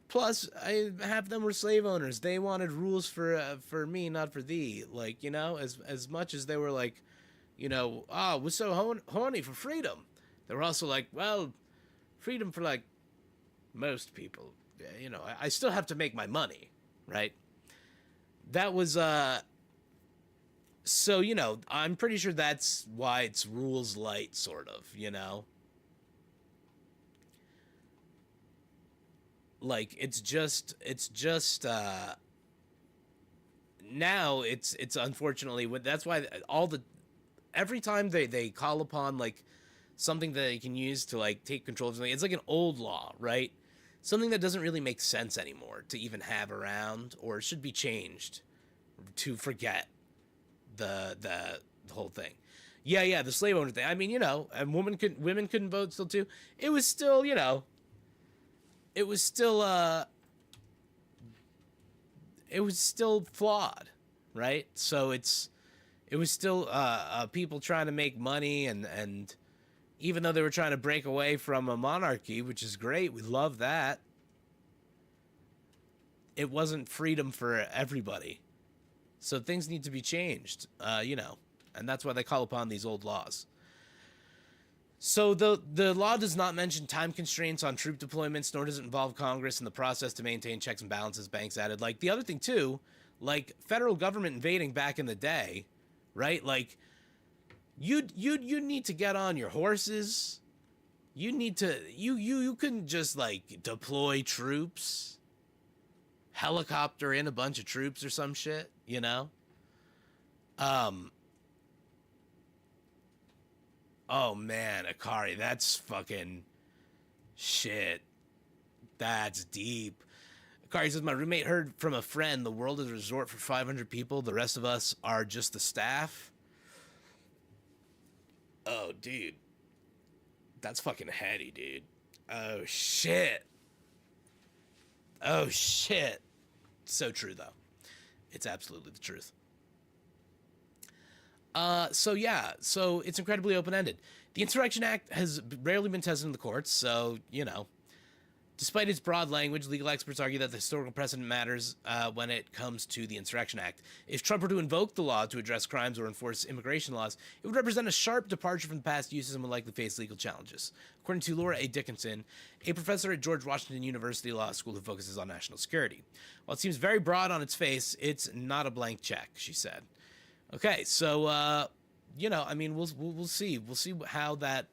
Plus, half of them were slave owners. They wanted rules for me, not for thee. Like, you know, as much as they were like, you know, we're so horny for freedom. They were also like, well, freedom for, like, most people. You know, I still have to make my money, right? That was, so, you know, I'm pretty sure that's why it's rules light, sort of, you know? Like, it's just now it's unfortunately, that's why every time they call upon, like, something that they can use to, like, take control of something, it's like an old law, right? Something that doesn't really make sense anymore to even have around, or should be changed to forget the whole thing. Yeah, the slave owner thing. I mean, you know, and women couldn't vote still too. It was still, you know, it was still flawed, right? So it was still people trying to make money, and even though they were trying to break away from a monarchy, which is great, we love that, it wasn't freedom for everybody. So things need to be changed, you know, and that's why they call upon these old laws. So the law does not mention time constraints on troop deployments, nor does it involve Congress in the process to maintain checks and balances, Banks added. Like, the other thing, too, like, federal government invading back in the day, right? Like, you need to get on your horses. You need to, you couldn't just, like, deploy troops, helicopter in a bunch of troops or some shit, you know? Oh man, Akari, that's fucking shit. That's deep. Kari says, my roommate heard from a friend the world is a resort for 500 people. The rest of us are just the staff. Oh, dude. That's fucking heady, dude. Oh, shit. Oh, shit. So true, though. It's absolutely the truth. So it's incredibly open-ended. The Insurrection Act has rarely been tested in the courts, so, you know. Despite its broad language, legal experts argue that the historical precedent matters when it comes to the Insurrection Act. If Trump were to invoke the law to address crimes or enforce immigration laws, it would represent a sharp departure from past uses and would likely face legal challenges. According to Laura A. Dickinson, a professor at George Washington University Law School who focuses on national security. While it seems very broad on its face, it's not a blank check, she said. Okay, so, you know, I mean, we'll see. We'll see how that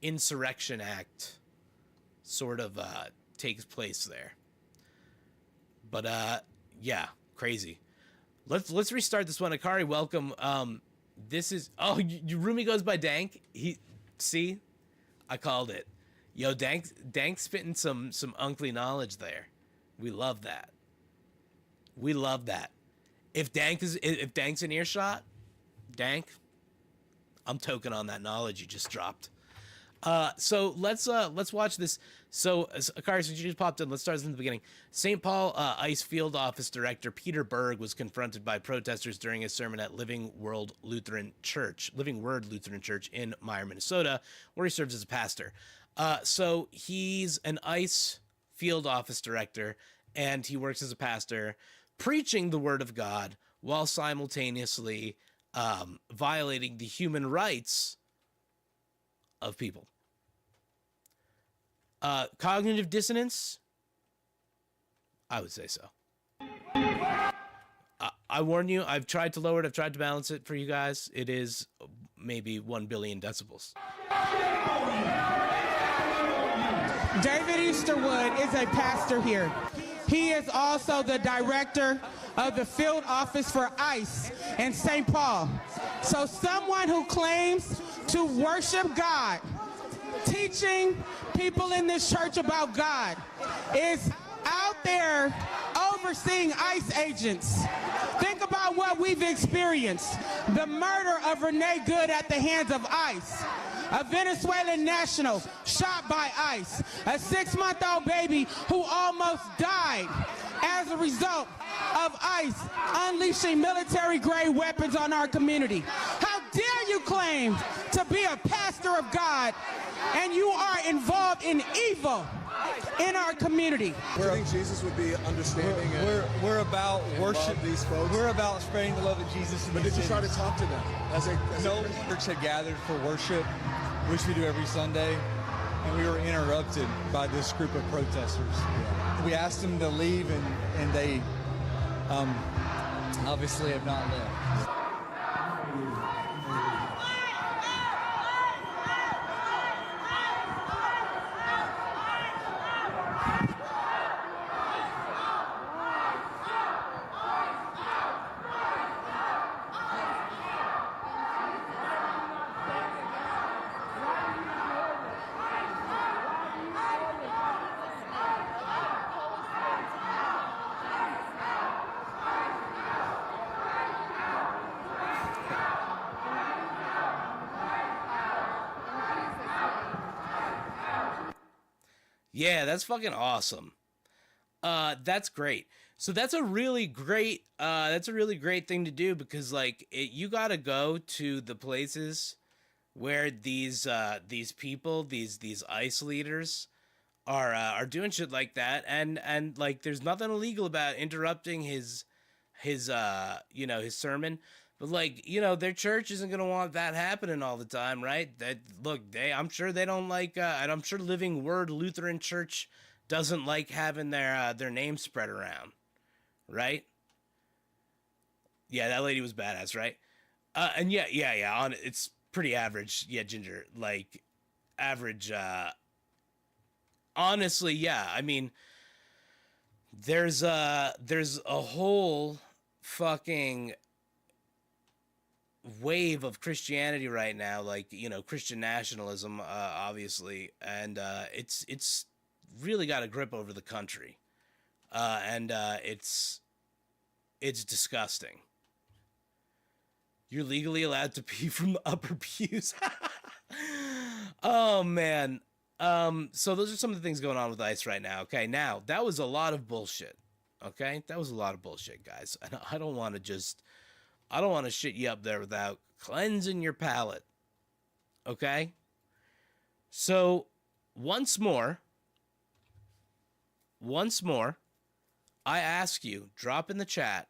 Insurrection Act sort of takes place there. But yeah, crazy. Let's restart this one. Akari, welcome. This is Rumi goes by Dank. See, I called it. Yo, Dank's spitting some uncly knowledge there. We love that. We love that. If Dank's in earshot, Dank, I'm token on that knowledge you just dropped. So let's watch this. So, Akari, since you just popped in, let's start from the beginning. St. Paul ICE Field Office Director Peter Berg was confronted by protesters during his sermon at Living Word Lutheran Church in Meyer, Minnesota, where he serves as a pastor. So he's an ICE Field Office Director, and he works as a pastor, preaching the Word of God while simultaneously violating the human rights of people. Cognitive dissonance? I would say so. I warn you, I've tried to lower it, I've tried to balance it for you guys. It is maybe 1 billion decibels. David Easterwood is a pastor here. He is also the director of the field office for ICE in St. Paul. So someone who claims to worship God, teaching people in this church about God, is out there overseeing ICE agents. Think about what we've experienced. The murder of Renee Good at the hands of ICE. A Venezuelan national shot by ICE. A 6-month-old baby who almost died as a result of ICE unleashing military-grade weapons on our community. How dare you claim to be a pastor of God and you are involved in evil in our community? Do you think Jesus would be understanding? We're about worship. These folks. We're about spreading the love of Jesus. But did you try to talk to them? No, church had gathered for worship, which we do every Sunday, and we were interrupted by this group of protesters. Yeah. We asked them to leave, and they obviously have not left. Yeah, that's fucking awesome. That's great. So that's a really great thing to do, because like you got to go to the places where these people, these ICE leaders are doing shit like that, and like there's nothing illegal about interrupting his sermon. But like, their church isn't going to want that happening all the time, right? I'm sure they don't like, and I'm sure Living Word Lutheran Church doesn't like having their name spread around, right? Yeah, that lady was badass, right? And yeah, it's pretty average. Yeah, Ginger, like average, honestly, yeah. I mean, there's a whole fucking wave of Christianity right now, like, Christian nationalism, obviously, and it's really got a grip over the country. and it's disgusting. You're legally allowed to pee from the upper pews. Oh man. So those are some of the things going on with ICE right now. Okay, now that was a lot of bullshit. Okay, that was a lot of bullshit, guys. And I don't want to shit you up there without cleansing your palate. Okay? So, once more, I ask you, drop in the chat,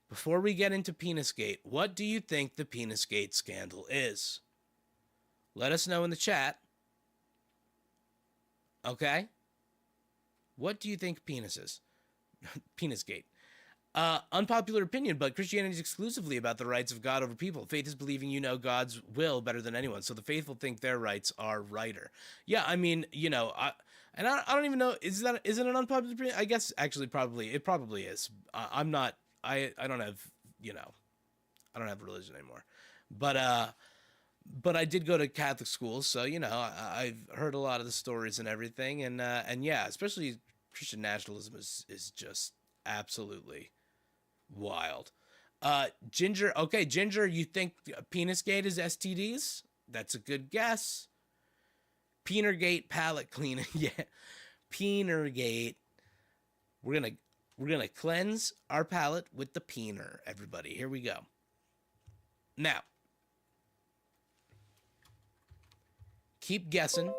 before we get into Penisgate, what do you think the Penisgate scandal is? Let us know in the chat. Okay? What do you think penis is? Penisgate. Unpopular opinion, but Christianity is exclusively about the rights of God over people. Faith is believing you know God's will better than anyone, so the faithful think their rights are righter. Yeah, I mean, you know, I don't even know, is it an unpopular opinion? I guess actually it probably is. I don't have, you know, I don't have religion anymore. But I did go to Catholic school, so, you know, I've heard a lot of the stories and everything, and yeah, especially Christian nationalism is just absolutely wild. Ginger, okay, Ginger, you think Penisgate is STDs? That's a good guess. Peenergate palate cleaning, yeah. Peenergate. We're gonna cleanse our palate with the peener, everybody. Here we go. Now, keep guessing.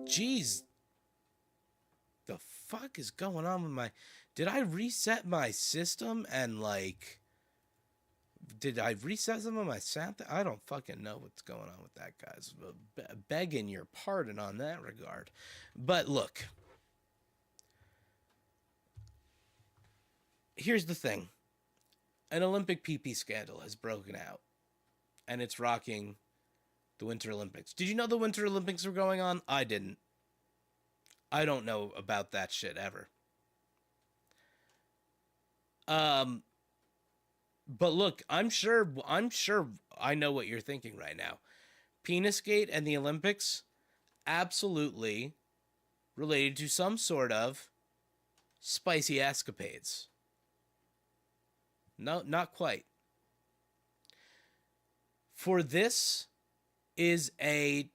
Jeez. The fuck is going on with my... Did I reset my system and, like... Did I reset some of my sound? I don't fucking know what's going on with that, guys. Begging your pardon on that regard. But look. Here's the thing. An Olympic PP scandal has broken out. And it's rocking the Winter Olympics. Did you know the Winter Olympics were going on? I didn't. I don't know about that shit ever. But look, I'm sure I know what you're thinking right now. Penisgate and the Olympics, absolutely related to some sort of spicy escapades. No, not quite. For this is a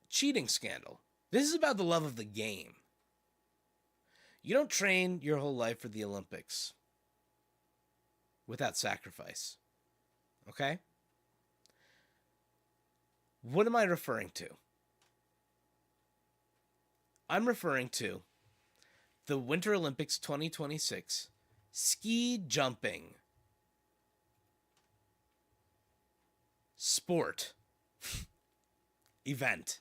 cheating scandal. This is about the love of the game. You don't train your whole life for the Olympics without sacrifice. Okay? What am I referring to? I'm referring to the Winter Olympics 2026 ski jumping sport event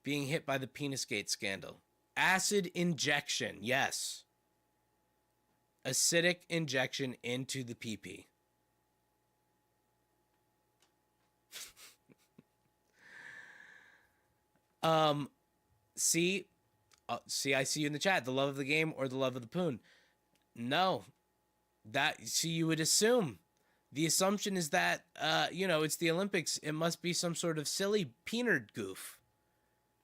being hit by the Penisgate scandal. Acid injection, yes. Acidic injection into the PP. See, I see you in the chat. The love of the game or the love of the poon? No, you would assume. The assumption is that, you know, it's the Olympics. It must be some sort of silly peenard goof.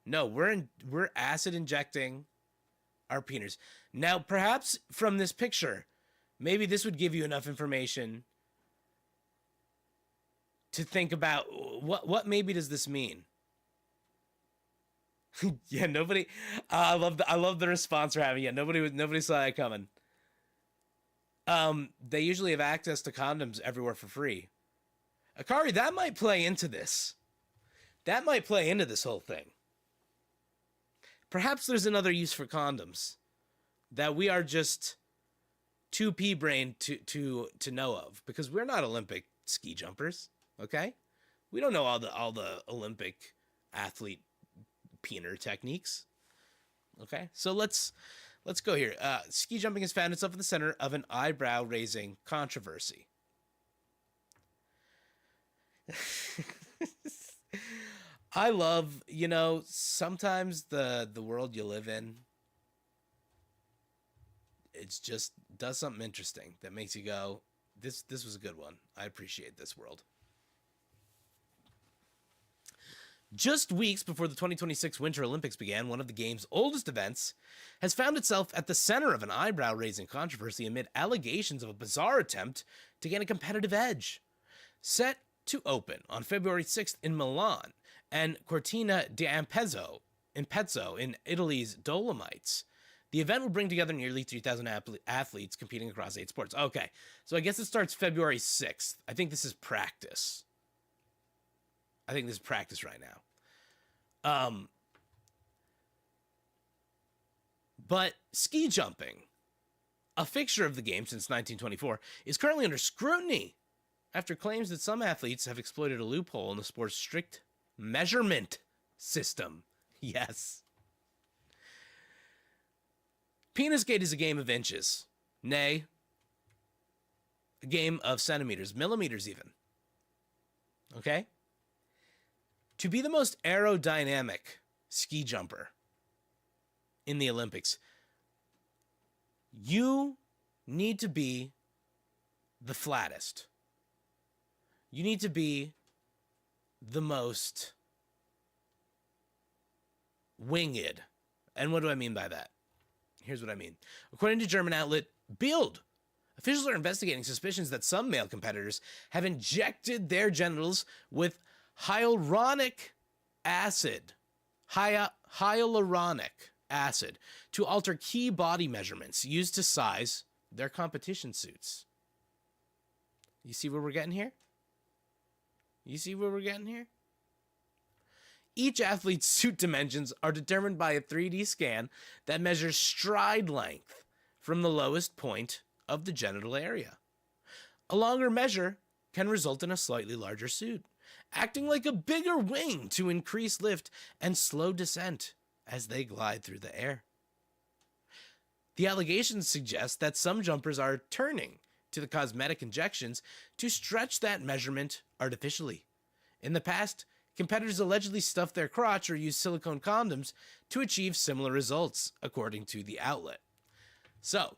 No, we're acid injecting our peeners. Now, perhaps from this picture, maybe this would give you enough information to think about what maybe does this mean? Yeah, nobody. I love the response we're having. Yeah, nobody saw that coming. They usually have access to condoms everywhere for free. Akari, that might play into this. That might play into this whole thing. Perhaps there's another use for condoms that we are just too pea-brained to know of, because we're not Olympic ski jumpers. Okay, we don't know all the Olympic athlete peener techniques. Okay, so let's go here. Ski jumping has found itself at the center of an eyebrow-raising controversy. I love, you know, sometimes the world you live in, it's just does something interesting that makes you go, this was a good one. I appreciate this world. Just weeks before the 2026 Winter Olympics began, one of the game's oldest events has found itself at the center of an eyebrow-raising controversy amid allegations of a bizarre attempt to gain a competitive edge. Set to open on February 6th in Milan and Cortina d'Ampezzo in Italy's Dolomites, the event will bring together nearly 3,000 athletes competing across 8 sports. Okay, so I guess it starts February 6th. I think this is practice. I think this is practice right now. But ski jumping, a fixture of the game since 1924, is currently under scrutiny after claims that some athletes have exploited a loophole in the sport's strict measurement system. Yes. Penis skate is a game of inches, nay, a game of centimeters, millimeters even. Okay? To be the most aerodynamic ski jumper in the Olympics, you need to be the flattest. You need to be the most winged. And what do I mean by that? Here's what I mean. According to German outlet Bild, officials are investigating suspicions that some male competitors have injected their genitals with hyaluronic acid to alter key body measurements used to size their competition suits. You see where we're getting here? You see where we're getting here? Each athlete's suit dimensions are determined by a 3D scan that measures stride length from the lowest point of the genital area. A longer measure can result in a slightly larger suit, acting like a bigger wing to increase lift and slow descent as they glide through the air. The allegations suggest that some jumpers are turning to the cosmetic injections to stretch that measurement artificially. In the past, competitors allegedly stuffed their crotch or used silicone condoms to achieve similar results, according to the outlet. So,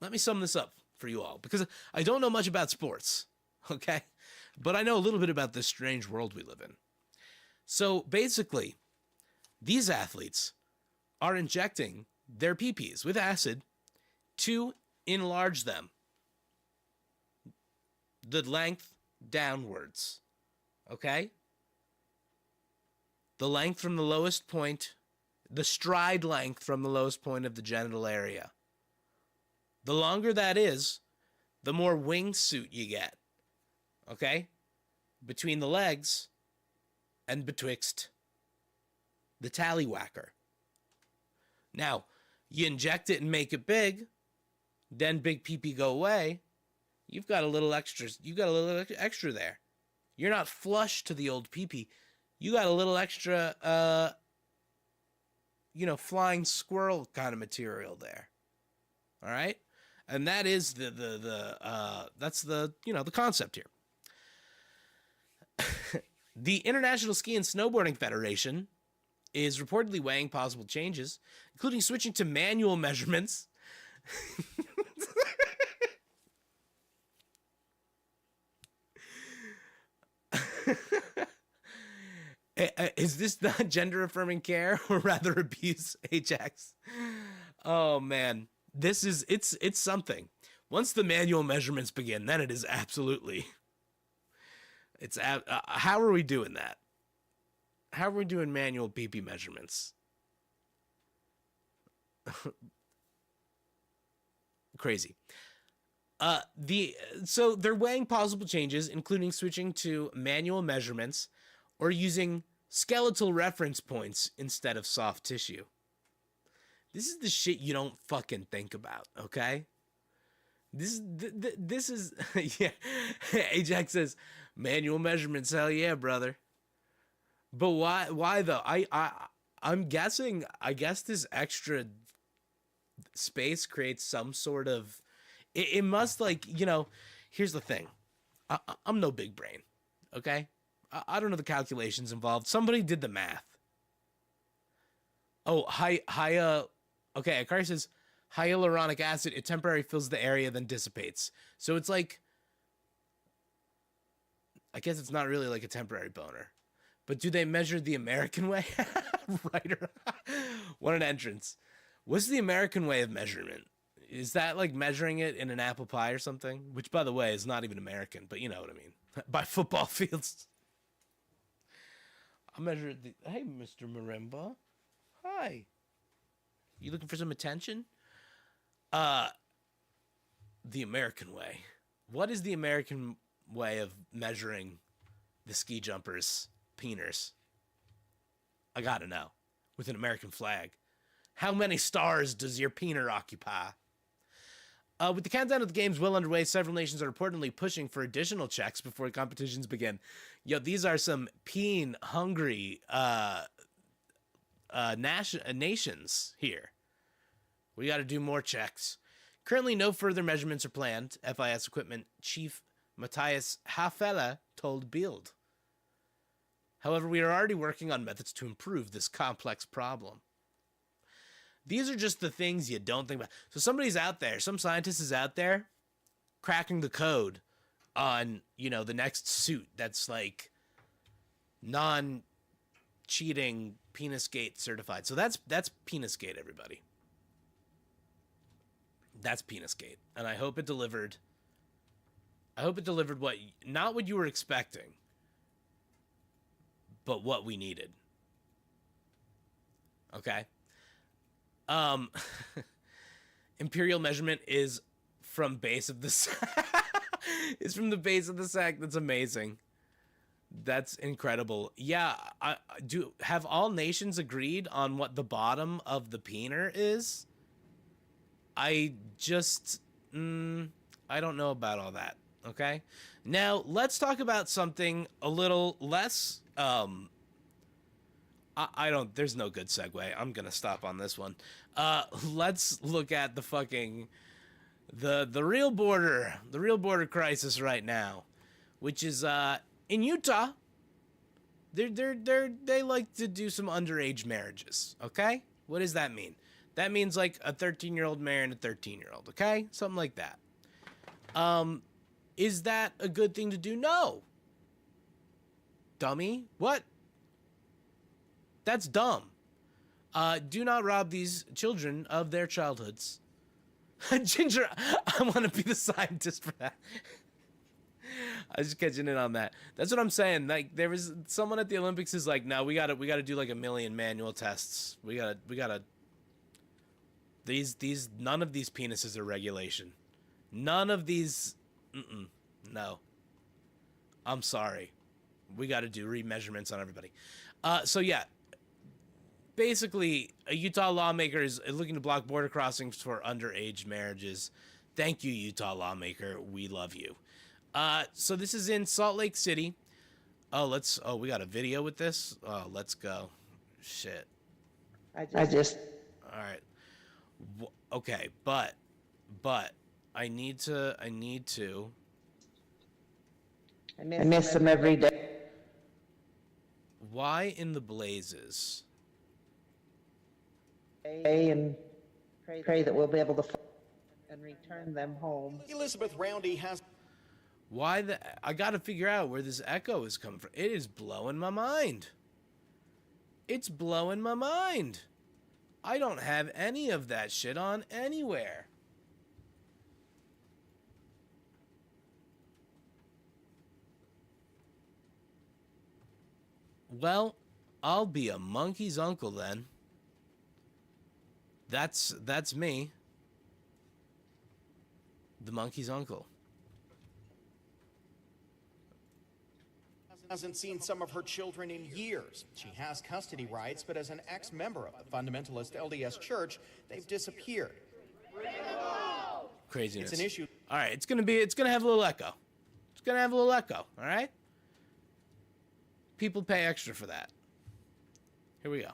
let me sum this up for you all, because I don't know much about sports, okay? But I know a little bit about this strange world we live in. So, basically, these athletes are injecting their peepees with acid to enlarge them. The length downwards, okay? The length from the lowest point, the stride length from the lowest point of the genital area. The longer that is, the more wingsuit you get, okay? Between the legs and betwixt the tallywhacker. Now, you inject it and make it big, then big pee-pee go away, you've got a little extra, there. You're not flush to the old pee-pee. You got a little extra, flying squirrel kind of material there. All right? And that is that's the concept here. The International Ski and Snowboarding Federation is reportedly weighing possible changes, including switching to manual measurements. Is this not gender-affirming care or rather abuse, HX? Oh man, it's something. Once the manual measurements begin, then it is absolutely. How are we doing that? How are we doing manual pee-pee measurements? Crazy. So they're weighing possible changes, including switching to manual measurements or using skeletal reference points instead of soft tissue. This is the shit you don't fucking think about, okay? This is yeah. Ajax says manual measurements, hell yeah, brother. But why though? I'm guessing, I guess this extra space creates some sort of, it must, like, here's the thing. I'm no big brain, okay? I don't know the calculations involved. Somebody did the math. Oh, okay, Akari says, hyaluronic acid, it temporarily fills the area, then dissipates. So it's like, I guess it's not really like a temporary boner. But do they measure the American way? Writer. What an entrance. What's the American way of measurement? Is that like measuring it in an apple pie or something? Which, by the way, is not even American, but you know what I mean. By football fields. I measured the... Hey, Mr. Marimba. Hi. You looking for some attention? The American way. What is the American way of measuring the ski jumpers' peeners? I gotta know. With an American flag. How many stars does your peener occupy? With the countdown of the games well underway, several nations are reportedly pushing for additional checks before competitions begin. Yo, these are some peen-hungry nations here. We got to do more checks. Currently, no further measurements are planned, FIS Equipment Chief Matthias Hafele told Bild. However, we are already working on methods to improve this complex problem. These are just the things you don't think about. So somebody's out there, some scientist is out there cracking the code on, you know, the next suit that's like non-cheating PenisGate certified. So that's PenisGate, everybody. That's PenisGate. And I hope it delivered. I hope it delivered what, not what you were expecting, but what we needed. Okay? Imperial measurement is from base of the is from the base of the sack. That's amazing. That's incredible. Yeah, I do. Have all nations agreed on what the bottom of the peener is? I just I don't know about all that. Okay, now let's talk about something a little less I don't, there's no good segue. I'm going to stop on this one. Let's look at the fucking, the real border crisis right now, which is, in Utah, they like to do some underage marriages. Okay. What does that mean? That means like a 13-year-old marrying a 13-year-old. Okay. Something like that. Is that a good thing to do? No. Dummy. What? That's dumb. Do not rob these children of their childhoods. Ginger, I want to be the scientist for that. I was just catching in on that. That's what I'm saying. Like, there was someone at the Olympics is like, no, we gotta do like 1 million manual tests. We gotta. These none of these penises are regulation. None of these. No. I'm sorry. We got to do remeasurements on everybody. So yeah. Basically, a Utah lawmaker is looking to block border crossings for underage marriages. Thank you, Utah lawmaker. We love you. So this is in Salt Lake City. Oh, we got a video with this? Oh, let's go. Shit. I just. All right. Okay, but I need to. I miss them every day. Why in the blazes? And pray that we'll be able to and return them home. Elizabeth Roundy has. Why I got to figure out where this echo is coming from. It is blowing my mind. It's blowing my mind. I don't have any of that shit on anywhere. Well, I'll be a monkey's uncle then. That's me. The monkey's uncle. Hasn't seen some of her children in years. She has custody rights, but as an ex-member of the fundamentalist LDS Church, they've disappeared. Craziness. It's an issue. All right, it's gonna have a little echo. It's gonna have a little echo. All right. People pay extra for that. Here we go.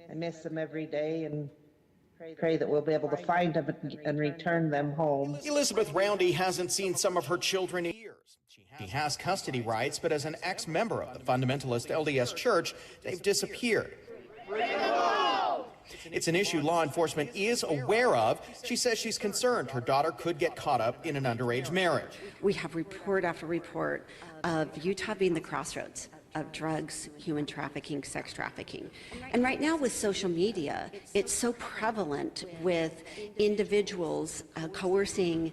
I miss them every day and pray that we'll be able to find them and return them home. Elizabeth Roundy hasn't seen some of her children in years. She has custody rights, but as an ex-member of the fundamentalist LDS Church, they've disappeared. It's an issue law enforcement is aware of. She says she's concerned her daughter could get caught up in an underage marriage. We have report after report of Utah being the crossroads of drugs, human trafficking, sex trafficking. And right now with social media, it's so prevalent with individuals coercing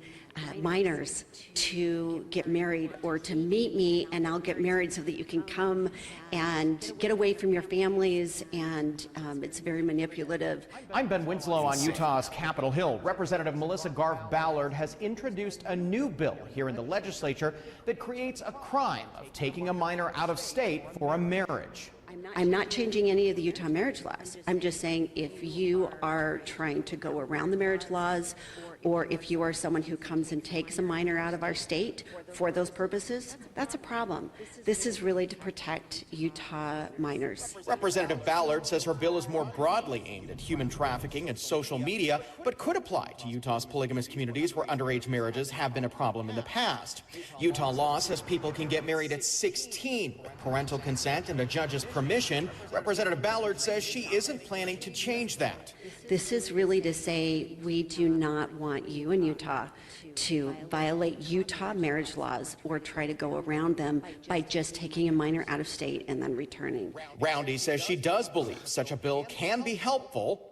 minors to get married or to meet me and I'll get married so that you can come and get away from your families, and it's very manipulative. I'm Ben Winslow on Utah's Capitol Hill. Representative Melissa Garth Ballard has introduced a new bill here in the legislature that creates a crime of taking a minor out of state for a marriage. I'm not changing any of the Utah marriage laws. I'm just saying if you are trying to go around the marriage laws, or if you are someone who comes and takes a minor out of our state for those purposes, that's a problem. This is really to protect Utah minors. Representative Ballard says her bill is more broadly aimed at human trafficking and social media, but could apply to Utah's polygamous communities where underage marriages have been a problem in the past. Utah law says people can get married at 16 with parental consent and a judge's permission. Representative Ballard says she isn't planning to change that. This is really to say we do not want you in Utah to violate Utah marriage laws or try to go around them by just taking a minor out of state and then returning. Roundy says she does believe such a bill can be helpful.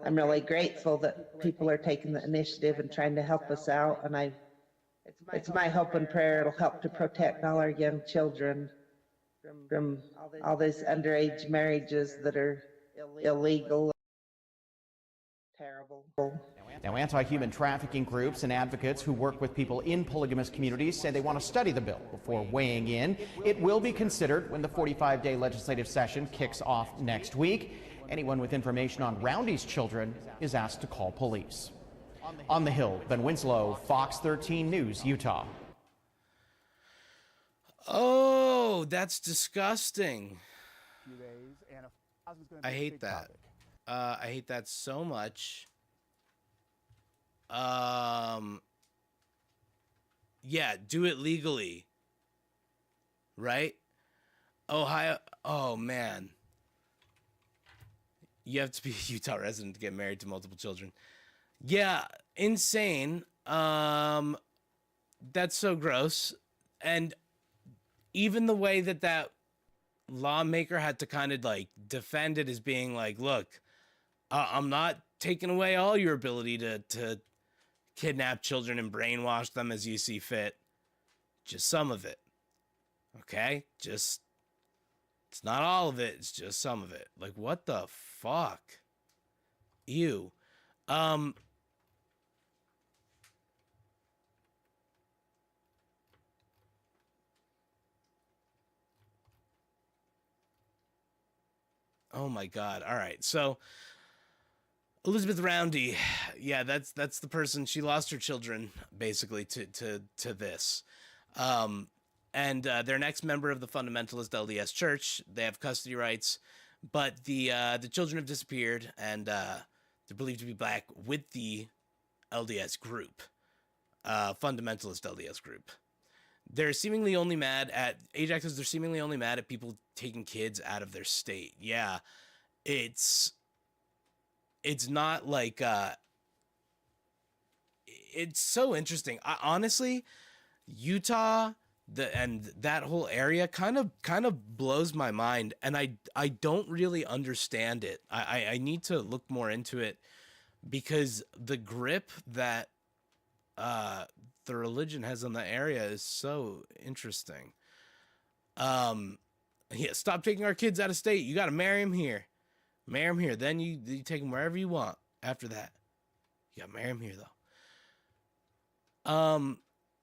I'm really grateful that people are taking the initiative and trying to help us out, and it's my hope and prayer it'll help to protect all our young children from all these underage marriages that are illegal. Terrible. Now, anti-human trafficking groups and advocates who work with people in polygamous communities say they want to study the bill before weighing in. It will be considered when the 45-day legislative session kicks off next week. Anyone with information on Roundy's children is asked to call police. On the Hill, Ben Winslow, Fox 13 News, Utah. Oh, that's disgusting. I hate that. I hate that so much. Yeah, do it legally. Right? Ohio. Oh, man. You have to be a Utah resident to get married to multiple children. Yeah, insane. That's so gross. And even the way that lawmaker had to kind of like defend it as being like, look, I'm not taking away all your ability to kidnap children and brainwash them as you see fit. Just some of it. Okay? It's not all of it. It's just some of it. Like, what the fuck? Ew. Oh my God. All right. So Elizabeth Roundy, yeah, that's the person. She lost her children basically to this. And they're an ex-member of the fundamentalist LDS Church. They have custody rights, but the children have disappeared, and they're believed to be black with the LDS group, fundamentalist LDS group. They're seemingly only mad at Ajax says they're seemingly only mad at people taking kids out of their state. Yeah, it's not like it's so interesting. Honestly, Utah and that whole area kind of blows my mind, and I don't really understand it. I need to look more into it, because the grip that the religion has on the area is so interesting. Yeah, stop taking our kids out of state. You got to marry them here. Marry them here. Then you take them wherever you want after that. You got to marry them here, though.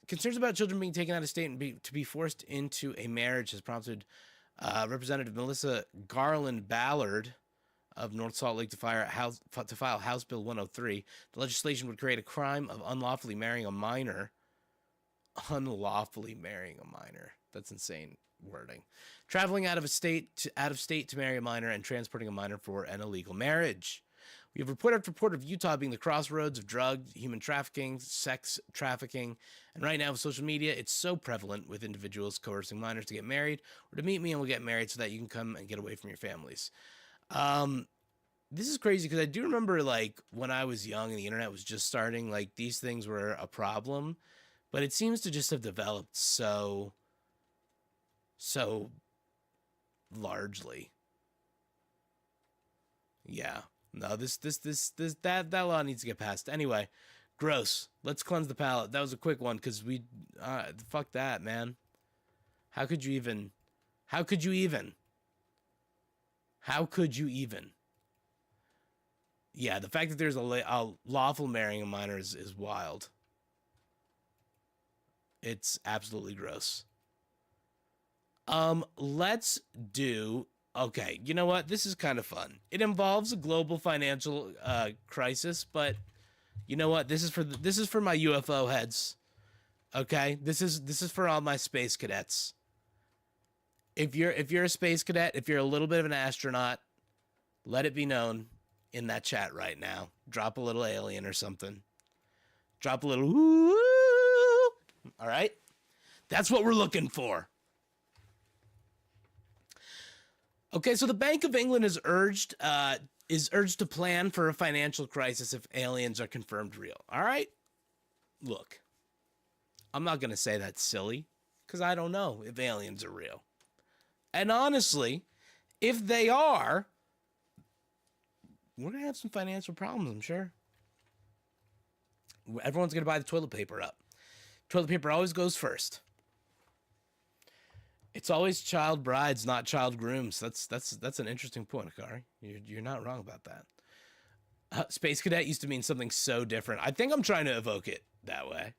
Concerns about children being taken out of state and to be forced into a marriage has prompted Representative Melissa Garland Ballard of North Salt Lake to file House Bill 103. The legislation would create a crime of unlawfully marrying a minor. Unlawfully marrying a minor. That's insane wording. Traveling out of state to marry a minor and transporting a minor for an illegal marriage. We have report after report of Utah being the crossroads of drug, human trafficking, sex trafficking, and right now with social media, it's so prevalent with individuals coercing minors to get married or to meet me and we'll get married so that you can come and get away from your families. this is crazy because I do remember, like, when I was young and the internet was just starting, like, these things were a problem, but it seems to just have developed so largely. Yeah. No, that law needs to get passed. Anyway, gross. Let's cleanse the palate. That was a quick one because fuck that, man. How could you even? How could you even? How could you even? Yeah, the fact that there's a lawful marrying a minor is wild. It's absolutely gross. Let's do... Okay, you know what? This is kind of fun. It involves a global financial crisis, but you know what? This is for my UFO heads. Okay? This is for all my space cadets. If you're a space cadet, if you're a little bit of an astronaut, let it be known in that chat right now. Drop a little alien or something. Drop a little woo. All right? That's what we're looking for. Okay, so the Bank of England is urged to plan for a financial crisis if aliens are confirmed real. All right? Look, I'm not going to say that's silly because I don't know if aliens are real. And honestly, if they are, we're going to have some financial problems, I'm sure. Everyone's going to buy the toilet paper up. Toilet paper always goes first. It's always child brides, not child grooms. That's an interesting point, Akari. You're not wrong about that. Space cadet used to mean something so different. I think I'm trying to evoke it that way.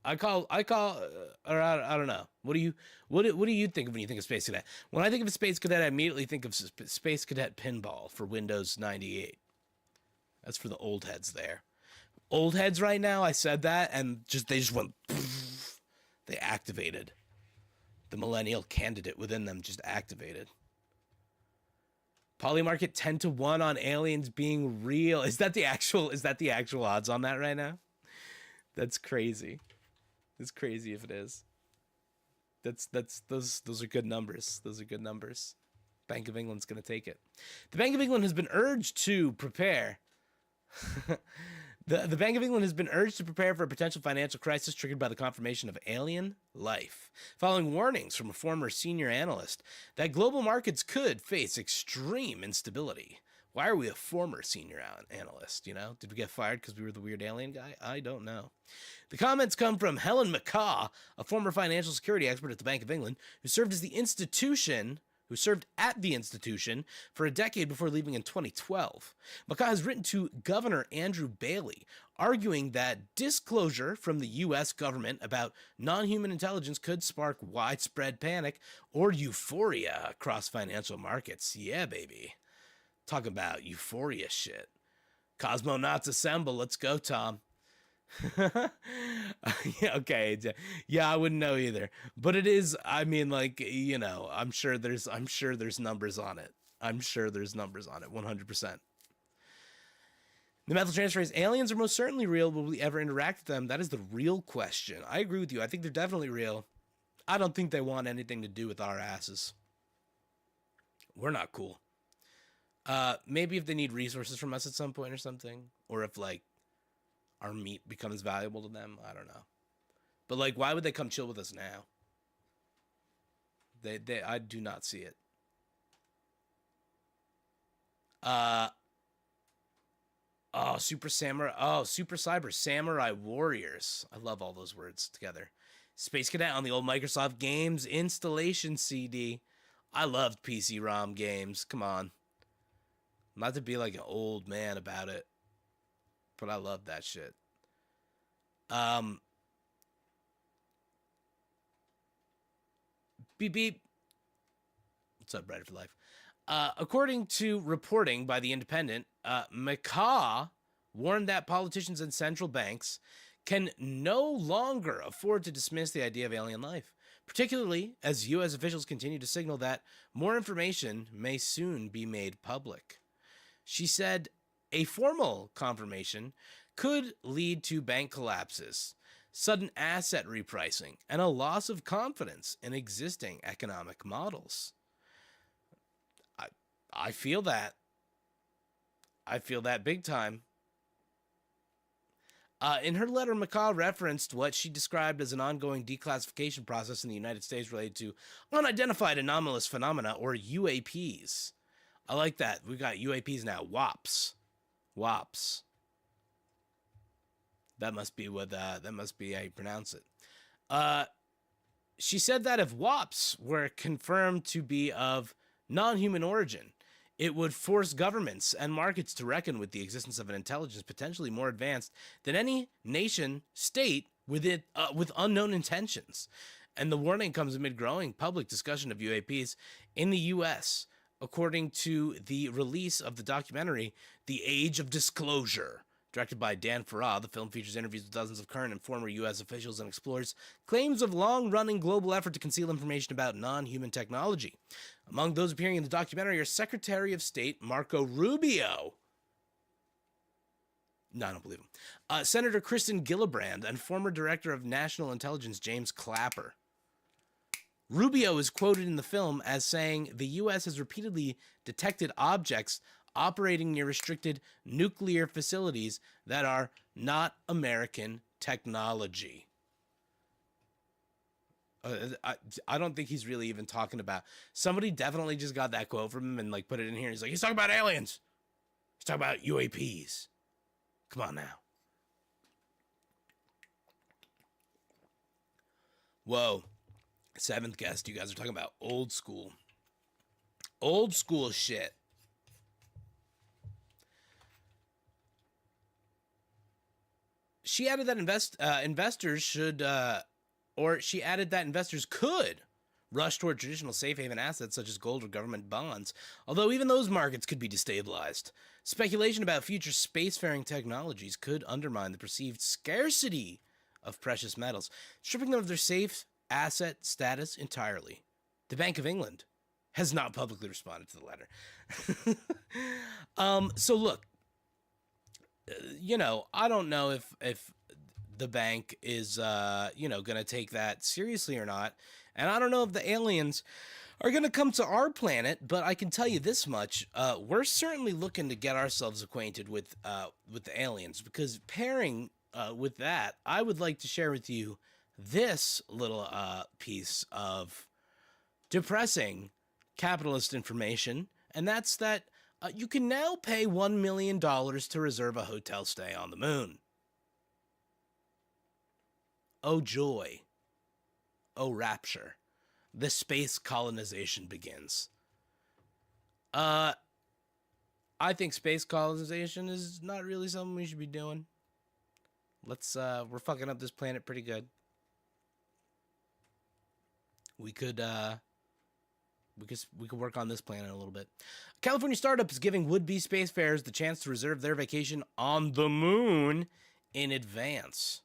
I don't know. What do you think of when you think of Space Cadet? When I think of Space Cadet, I immediately think of Space Cadet Pinball for Windows 98. That's for the old heads there. Old heads right now, I said that, and they just went... They activated. The millennial candidate within them just activated. Polymarket 10-1 on aliens being real. Is that the actual odds on that right now? That's crazy. It's crazy if it is. Those are good numbers. Those are good numbers. Bank of England's going to take it. The Bank of England has been urged to prepare. The Bank of England has been urged to prepare for a potential financial crisis triggered by the confirmation of alien life, following warnings from a former senior analyst that global markets could face extreme instability. Why are we a former senior analyst, you know? Did we get fired because we were the weird alien guy? I don't know. The comments come from Helen McCaw, a former financial security expert at the Bank of England, who served at the institution for a decade before leaving in 2012. McCaw has written to Governor Andrew Bailey, arguing that disclosure from the U.S. government about non-human intelligence could spark widespread panic or euphoria across financial markets. Yeah, baby. Talk about euphoria shit. Cosmonauts assemble. Let's go, Tom. Yeah, okay. Yeah, I wouldn't know either. But it is, I mean, like, you know, I'm sure there's numbers on it. I'm sure there's numbers on it, 100%. The mental transfer is aliens are most certainly real. Will we ever interact with them? That is the real question. I agree with you. I think they're definitely real. I don't think they want anything to do with our asses. We're not cool. Maybe if they need resources from us at some point or something, or if like our meat becomes valuable to them, I don't know. But like, why would they come chill with us now? I do not see it. Super Cyber Samurai Warriors. I love all those words together. Space Cadet on the old Microsoft Games installation CD. I loved PC-ROM games. Come on. Not to be like an old man about it, but I love that shit. Beep beep. What's up, Reddit for Life? According to reporting by The Independent, McCaw warned that politicians and central banks can no longer afford to dismiss the idea of alien life, particularly as U.S. officials continue to signal that more information may soon be made public. She said a formal confirmation could lead to bank collapses, sudden asset repricing, and a loss of confidence in existing economic models. I feel that. I feel that big time. In her letter, McCaw referenced what she described as an ongoing declassification process in the United States related to unidentified anomalous phenomena, or UAPs. I like that. We've got UAPs now. WAPs. WAPs. That must be how you pronounce it. She said that if WAPs were confirmed to be of non-human origin, it would force governments and markets to reckon with the existence of an intelligence potentially more advanced than any nation state with unknown intentions. And the warning comes amid growing public discussion of UAPs in the U.S., according to the release of the documentary The Age of Disclosure. Directed by Dan Farah, the film features interviews with dozens of current and former U.S. officials and explores claims of long-running global effort to conceal information about non-human technology. Among those appearing in the documentary are Secretary of State Marco Rubio. No, I don't believe him. Senator Kristen Gillibrand and former Director of National Intelligence James Clapper. Rubio is quoted in the film as saying the U.S. has repeatedly detected objects operating near restricted nuclear facilities that are not American technology. I don't think he's really even talking about... Somebody definitely just got that quote from him and like put it in here. He's like, he's talking about aliens. He's talking about UAPs. Come on now. Whoa. Seventh guest, you guys are talking about old school. Old school shit. She added that investors could rush toward traditional safe haven assets such as gold or government bonds, although even those markets could be destabilized. Speculation about future spacefaring technologies could undermine the perceived scarcity of precious metals, stripping them of their safe asset status entirely. The Bank of England has not publicly responded to the letter. So look, I don't know if the bank is, going to take that seriously or not. And I don't know if the aliens are going to come to our planet, but I can tell you this much. We're certainly looking to get ourselves acquainted with the aliens, because pairing with that, I would like to share with you this little piece of depressing capitalist information, and that's that you can now pay $1 million to reserve a hotel stay on the moon. Oh joy. Oh rapture. The space colonization begins. I think space colonization is not really something we should be doing. We're fucking up this planet pretty good. We could work on this planet a little bit. A California startup is giving would-be spacefarers the chance to reserve their vacation on the moon in advance.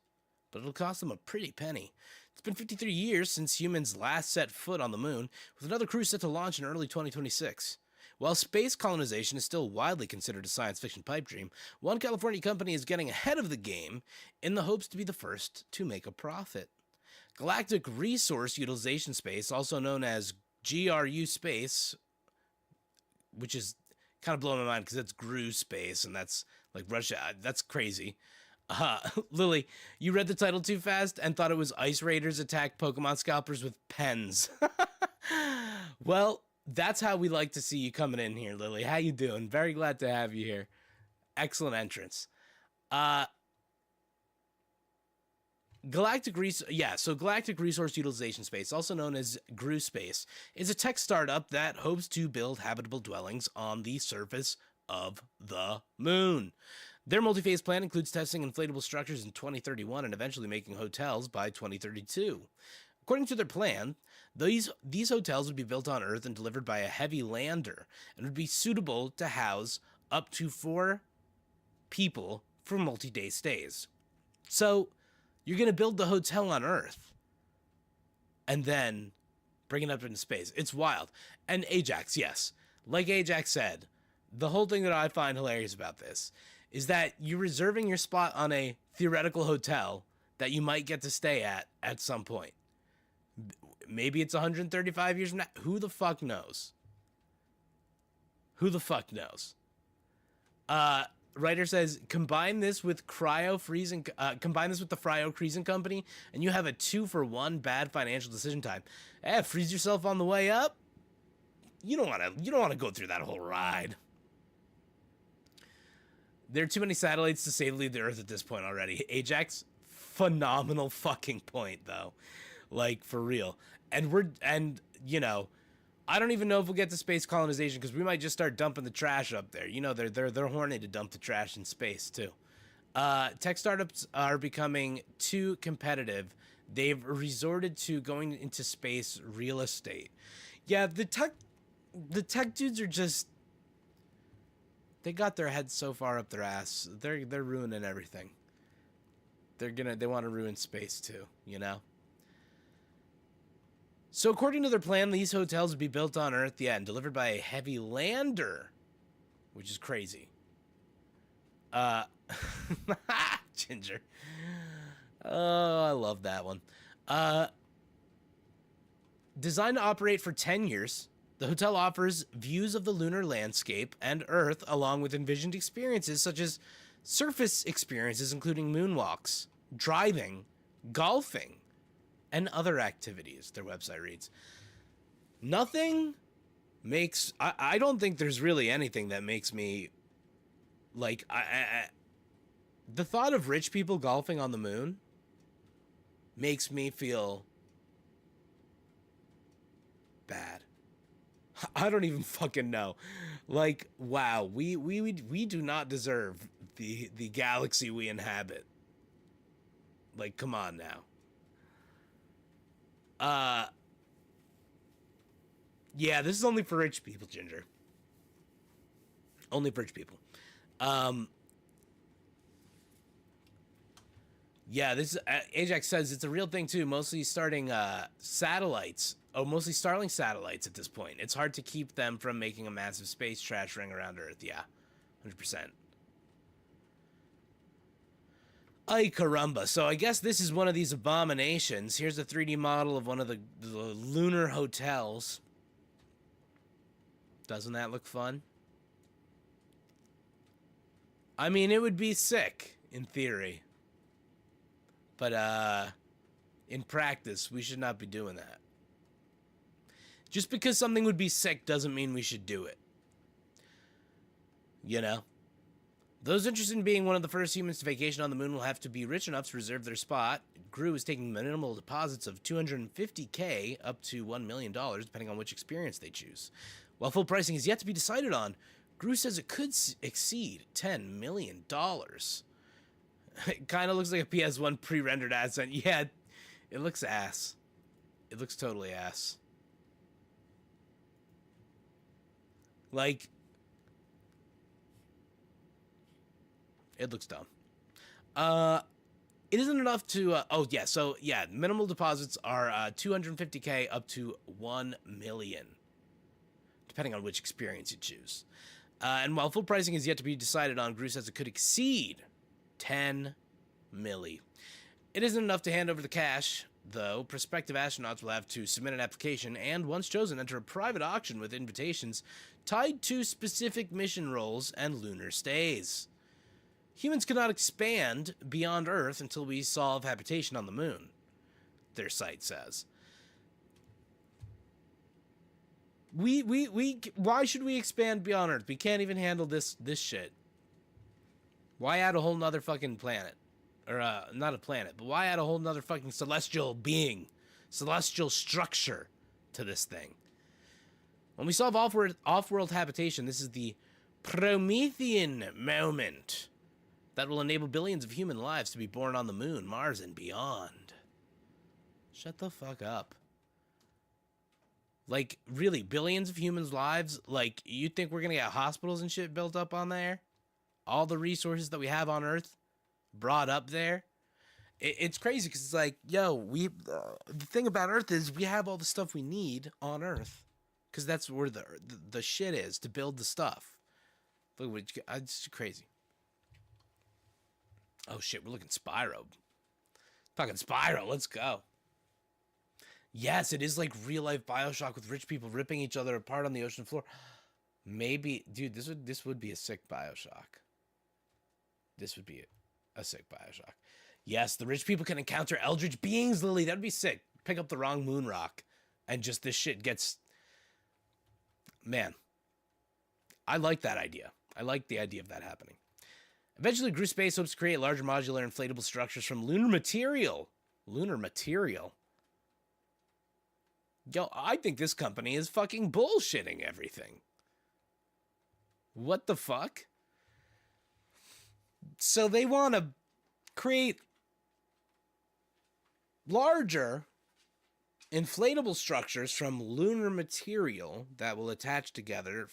But it'll cost them a pretty penny. It's been 53 years since humans last set foot on the moon, with another cruise set to launch in early 2026. While space colonization is still widely considered a science fiction pipe dream, one California company is getting ahead of the game in the hopes to be the first to make a profit. Galactic Resource Utilization Space, also known as GRU Space, which is kind of blowing my mind because it's GRU Space, and that's like Russia. That's crazy. Lily, you read the title too fast and thought it was Ice Raiders attack Pokemon Scalpers with pens. Well, that's how we like to see you coming in here, Lily. How you doing? Very glad to have you here. Excellent entrance. Galactic Resource Utilization Space, also known as GRU Space, is a tech startup that hopes to build habitable dwellings on the surface of the moon. Their multi-phase plan includes testing inflatable structures in 2031 and eventually making hotels by 2032. According to their plan, these hotels would be built on Earth and delivered by a heavy lander and would be suitable to house up to 4 people for multi-day stays. So, you're going to build the hotel on Earth and then bring it up into space. It's wild. And Ajax, yes. Like Ajax said, the whole thing that I find hilarious about this is that you're reserving your spot on a theoretical hotel that you might get to stay at some point. Maybe it's 135 years from now. Who the fuck knows? Who the fuck knows? Writer says, combine this with the Cryo Freezing Company, and you have a 2-for-1 bad financial decision time. Freeze yourself on the way up. You don't want to go through that whole ride. There are too many satellites to safely leave the Earth at this point already. Ajax, phenomenal fucking point though, like for real. And you know, I don't even know if we'll get to space colonization because we might just start dumping the trash up there. You know, they're horny to dump the trash in space too. Tech startups are becoming too competitive. They've resorted to going into space real estate. Yeah, the tech dudes are just, they got their heads so far up their ass. They're ruining everything. They want to ruin space too, you know? So according to their plan, these hotels would be built on Earth, and delivered by a heavy lander, which is crazy. Ginger. Oh, I love that one. Designed to operate for 10 years, the hotel offers views of the lunar landscape and Earth, along with envisioned experiences such as surface experiences, including moonwalks, driving, golfing, and other activities, their website reads. Nothing makes... I don't think there's really anything that makes me... Like, the thought of rich people golfing on the moon makes me feel bad. I don't even fucking know. Like, wow, we do not deserve the galaxy we inhabit. Like, come on now. Yeah, this is only for rich people, Ginger. Only for rich people. Yeah, this Ajax says it's a real thing too. Mostly starting satellites. Oh, mostly Starlink satellites at this point. It's hard to keep them from making a massive space trash ring around Earth. Yeah, 100%. Ay caramba. So I guess this is one of these abominations. Here's a 3D model of one of the lunar hotels. Doesn't that look fun? I mean, it would be sick in theory. But in practice, we should not be doing that. Just because something would be sick doesn't mean we should do it. You know? Those interested in being one of the first humans to vacation on the moon will have to be rich enough to reserve their spot. GRU is taking minimal deposits of $250K up to $1 million, depending on which experience they choose. While full pricing is yet to be decided on, GRU says it could exceed $10 million. It kind of looks like a PS1 pre-rendered asset. Yeah, it looks ass. It looks totally ass. Like, it looks dumb. It isn't enough to, minimal deposits are $250K up to $1 million, depending on which experience you choose. And while full pricing is yet to be decided on, GRU says it could exceed 10 milli. It isn't enough to hand over the cash, though. Prospective astronauts will have to submit an application and, once chosen, enter a private auction with invitations tied to specific mission roles and lunar stays. Humans cannot expand beyond Earth until we solve habitation on the moon, their site says. Why should we expand beyond Earth? We can't even handle this shit. Why add a whole nother fucking planet? Or, not a planet, but why add a whole nother fucking celestial being, celestial structure to this thing? When we solve off-world habitation, this is the Promethean moment that will enable billions of human lives to be born on the moon, Mars, and beyond. Shut the fuck up. Like, really, billions of humans' lives? Like, you think we're gonna get hospitals and shit built up on there? All the resources that we have on Earth brought up there? It's crazy, because it's like, yo, the thing about Earth is we have all the stuff we need on Earth. Because that's where the shit is, to build the stuff. Look, it's crazy. Oh shit, we're looking Spyro. Talking Spyro, let's go. Yes, it is like real life Bioshock with rich people ripping each other apart on the ocean floor. Maybe, dude, this would be a sick Bioshock. This would be a sick Bioshock. Yes, the rich people can encounter eldritch beings, Lily. That'd be sick. Pick up the wrong moon rock, and just this shit gets... Man. I like that idea. I like the idea of that happening. Eventually, Crew Space hopes to create larger modular inflatable structures from lunar material. Lunar material? Yo, I think this company is fucking bullshitting everything. What the fuck? So they want to create larger inflatable structures from lunar material that will attach together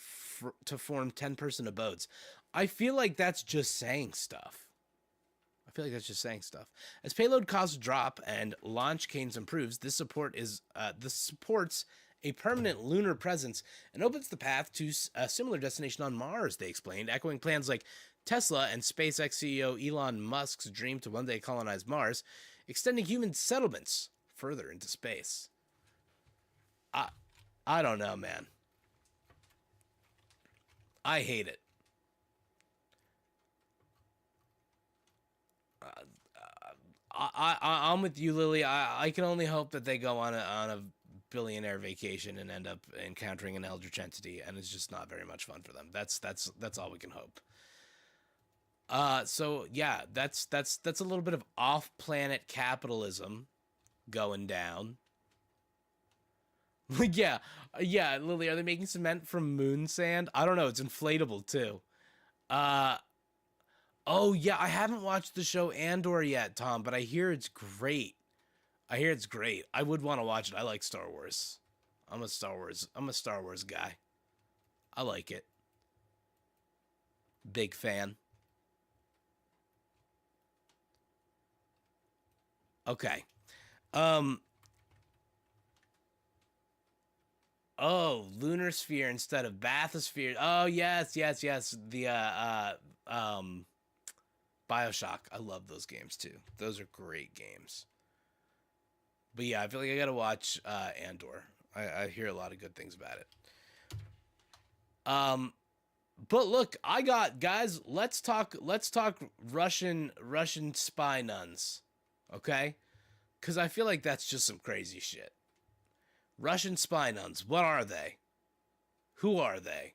to form 10-person abodes. I feel like that's just saying stuff. As payload costs drop and launch cadence improves, this supports a permanent lunar presence and opens the path to a similar destination on Mars, they explained, echoing plans like Tesla and SpaceX CEO Elon Musk's dream to one day colonize Mars, extending human settlements further into space. I don't know, man. I hate it. I'm with you, Lily. I can only hope that they go on a billionaire vacation and end up encountering an eldritch entity, and it's just not very much fun for them. That's all we can hope. So yeah, that's a little bit of off-planet capitalism going down. yeah, Lily, are they making cement from moon sand? I don't know. It's inflatable too. Oh yeah, I haven't watched the show Andor yet, Tom, but I hear it's great. I would want to watch it. I like Star Wars. I'm a Star Wars guy. I like it. Big fan. Okay. Oh, lunar sphere instead of bathysphere. Oh, yes. The BioShock. I love those games too. Those are great games. But yeah, I feel like I gotta watch Andor. I hear a lot of good things about it. But look, guys, let's talk Russian spy nuns. Okay? Because I feel like that's just some crazy shit. Russian spy nuns, what are they? Who are they?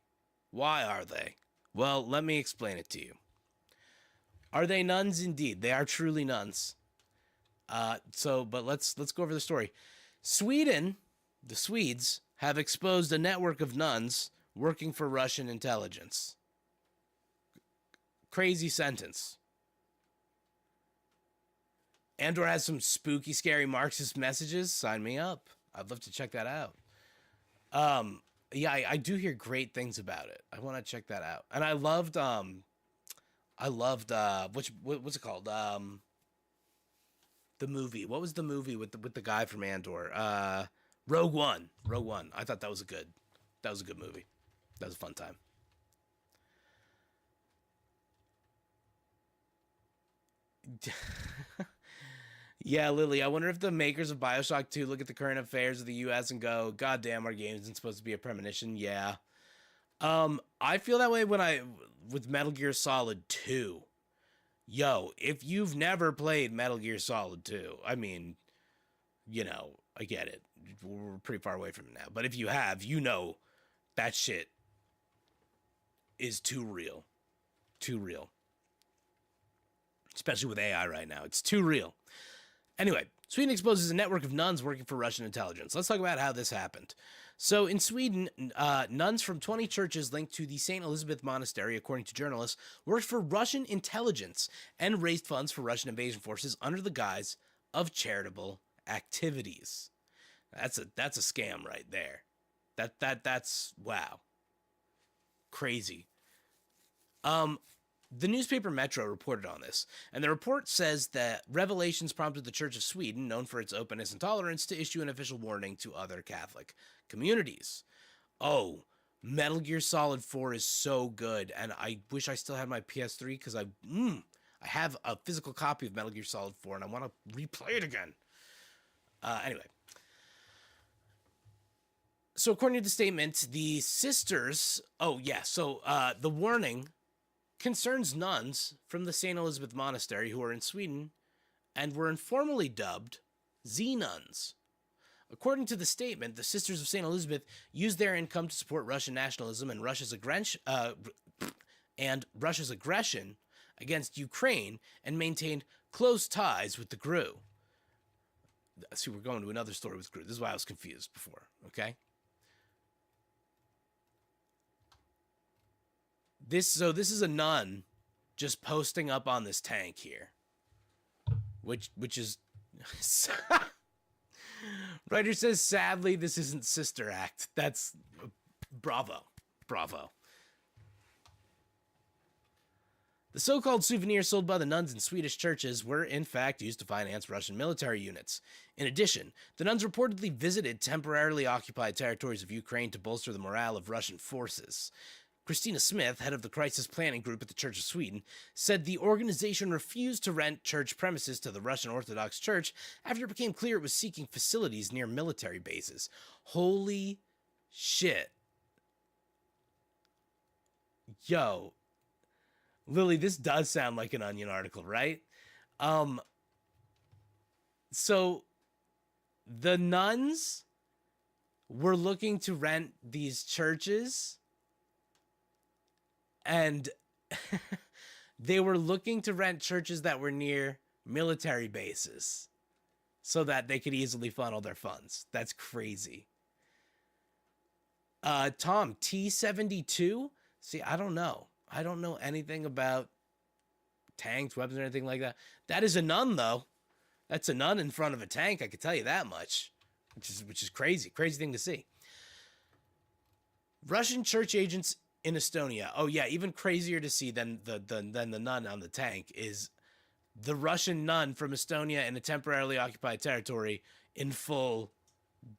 Why are they? Well, let me explain it to you. Are they nuns? Indeed, they are truly nuns. But let's go over the story. Sweden, the Swedes, have exposed a network of nuns working for Russian intelligence. Crazy sentence. Andor has some spooky, scary Marxist messages. Sign me up. I'd love to check that out. Yeah, I do hear great things about it. I want to check that out. And I loved what's it called? The movie. What was the movie with the guy from Andor? Rogue One. I thought that was a good movie. That was a fun time. Yeah, Lily, I wonder if the makers of BioShock 2 look at the current affairs of the U.S. and go, God damn, our game isn't supposed to be a premonition. Yeah. I feel that way with Metal Gear Solid 2. Yo, if you've never played Metal Gear Solid 2, I mean, I get it. We're pretty far away from it now. But if you have, that shit is too real. Too real. Especially with AI right now. It's too real. Anyway, Sweden exposes a network of nuns working for Russian intelligence. Let's talk about how this happened. So in Sweden, nuns from 20 churches linked to the St. Elizabeth Monastery, according to journalists, worked for Russian intelligence and raised funds for Russian invasion forces under the guise of charitable activities. That's a scam right there. That's wow. Crazy. The newspaper Metro reported on this, and the report says that revelations prompted the Church of Sweden, known for its openness and tolerance, to issue an official warning to other Catholic communities. Oh, Metal Gear Solid 4 is so good, and I wish I still had my PS3 because I have a physical copy of Metal Gear Solid 4, and I want to replay it again. Anyway. So according to the statement, the sisters, the warning concerns nuns from the St. Elizabeth Monastery who are in Sweden and were informally dubbed Z-nuns. According to the statement, the Sisters of St. Elizabeth used their income to support Russian nationalism and Russia's aggression against Ukraine and maintained close ties with the GRU. See, we're going to another story with GRU. This is why I was confused before, okay? This is a nun just posting up on this tank here, which is... Writer says, sadly, this isn't Sister Act. That's bravo. The so-called souvenirs sold by the nuns in Swedish churches were, in fact, used to finance Russian military units. In addition, the nuns reportedly visited temporarily occupied territories of Ukraine to bolster the morale of Russian forces. Christina Smith, head of the crisis planning group at the Church of Sweden, said the organization refused to rent church premises to the Russian Orthodox Church after it became clear it was seeking facilities near military bases. Holy shit. Yo. Lily, this does sound like an Onion article, right? So the nuns were looking to rent these churches, and they were looking to rent churches that were near military bases so that they could easily funnel their funds. That's crazy. Tom, T-72? See, I don't know. I don't know anything about tanks, weapons, or anything like that. That is a nun, though. That's a nun in front of a tank, I can tell you that much. Which is crazy. Crazy thing to see. Russian church agents in Estonia. Oh yeah, even crazier to see than the nun on the tank is the Russian nun from Estonia in a temporarily occupied territory in full,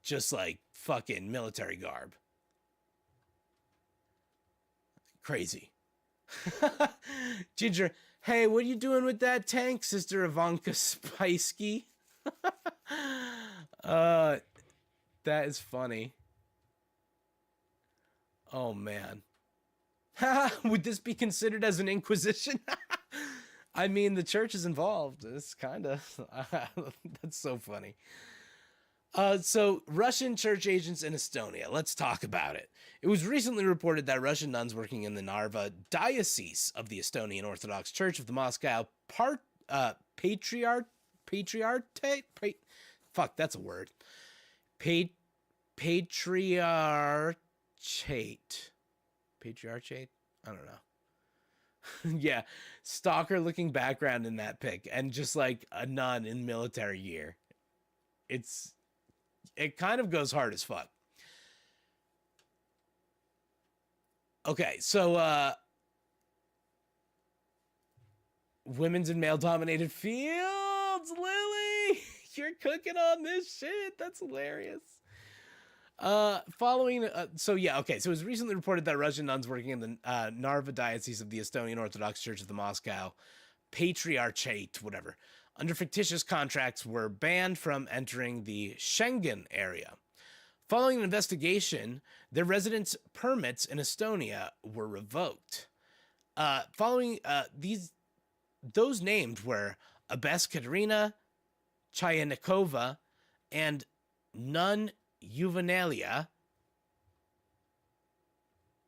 just like fucking military garb. Crazy. Ginger, hey, what are you doing with that tank, Sister Ivanka Spicey? That is funny. Oh man. Would this be considered as an inquisition? I mean, the church is involved. It's kind of... That's so funny. So, Russian church agents in Estonia. Let's talk about it. It was recently reported that Russian nuns working in the Narva Diocese of the Estonian Orthodox Church of the Moscow Patriarchate? Fuck, that's a word. Patriarchate. I don't know. Yeah, stalker looking background in that pic, and just like a nun in military gear. It kind of goes hard as fuck. Okay, so women's and male dominated fields. Lily, you're cooking on this shit. That's hilarious. So it was recently reported that Russian nuns working in the Narva Diocese of the Estonian Orthodox Church of the Moscow Patriarchate, whatever, under fictitious contracts were banned from entering the Schengen area. Following an investigation, their residence permits in Estonia were revoked. Those named were Abbess Katerina Chayanikova and Nun Juvenalia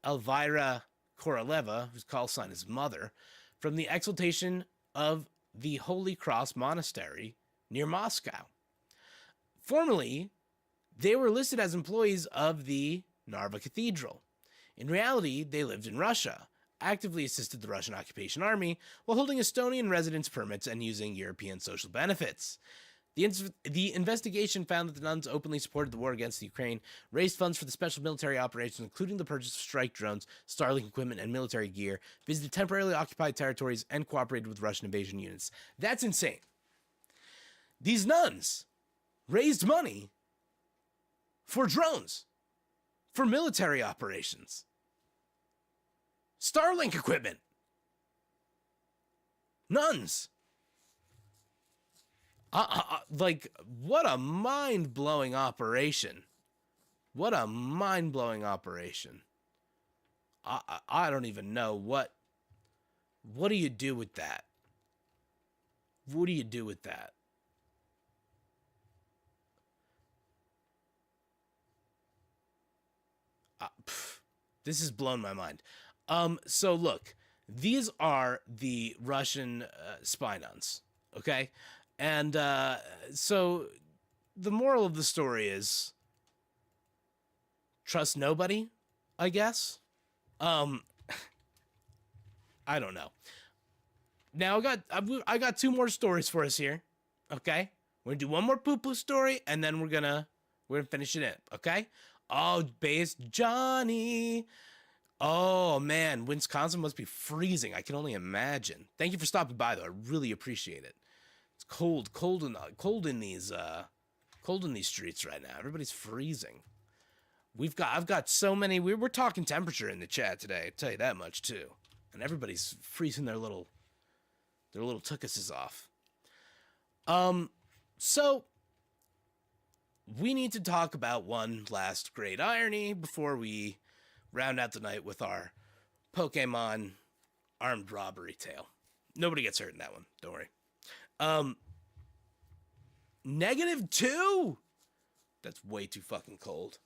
Elvira Koroleva, whose call sign is Mother, from the exaltation of the Holy Cross Monastery near Moscow. Formerly, they were listed as employees of the Narva Cathedral. In reality, they lived in Russia, actively assisted the Russian occupation army while holding Estonian residence permits and using European social benefits. The investigation found that the nuns openly supported the war against the Ukraine, raised funds for the special military operations, including the purchase of strike drones, Starlink equipment, and military gear, visited temporarily occupied territories, and cooperated with Russian invasion units. That's insane. These nuns raised money for drones, for military operations, Starlink equipment, nuns. Like, what a mind-blowing operation. What a mind-blowing operation. I don't even know what do you do with that? What do you do with that? This has blown my mind. So look, these are the Russian spy nuns, okay? And so the moral of the story is trust nobody, I guess. I don't know. Now I got two more stories for us here, okay? We're gonna do one more poo-poo story, and then we're gonna finish it up, okay? Oh, base Johnny. Oh man, Wisconsin must be freezing. I can only imagine. Thank you for stopping by, though. I really appreciate it. It's cold in these streets right now. Everybody's freezing. I've got so many. We're talking temperature in the chat today. I tell you that much too. And everybody's freezing their little tuckuses off. So we need to talk about one last great irony before we round out the night with our Pokemon armed robbery tale. Nobody gets hurt in that one. Don't worry. -2? That's way too fucking cold.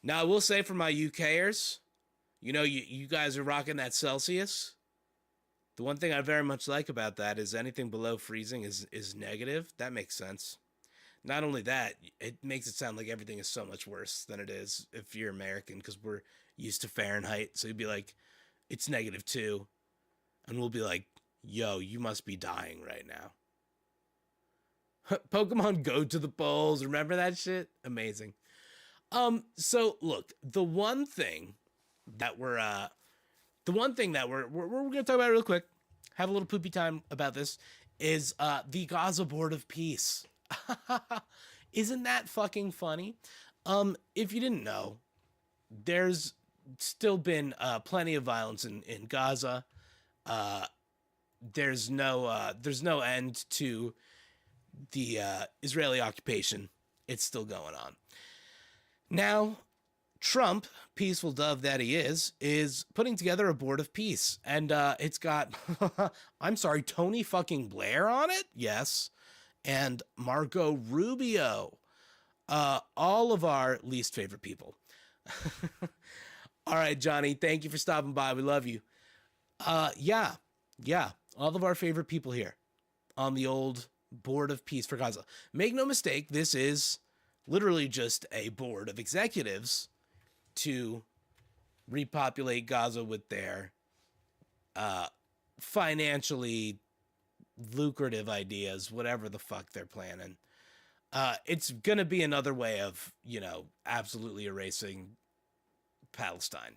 Now, I will say for my UKers, you know, you guys are rocking that Celsius. The one thing I very much like about that is anything below freezing is negative. That makes sense. Not only that, it makes it sound like everything is so much worse than it is if you're American, because we're used to Fahrenheit. So you'd be like, it's -2. And we'll be like, yo, you must be dying right now. Pokemon Go to the polls. Remember that shit? Amazing. So look, the one thing that we're going to talk about real quick, have a little poopy time about this, is the Gaza Board of Peace. Isn't that fucking funny? If you didn't know, there's still been plenty of violence in Gaza. There's no end to the Israeli occupation. It's still going on. Now, Trump, peaceful dove that he is putting together a board of peace. And it's got, I'm sorry, Tony fucking Blair on it? Yes. And Marco Rubio. All of our least favorite people. All right, Johnny, thank you for stopping by. We love you. Yeah. All of our favorite people here on the old board of peace for Gaza. Make no mistake, this is literally just a board of executives to repopulate Gaza with their financially lucrative ideas, whatever the fuck they're planning. It's going to be another way of, absolutely erasing Palestine.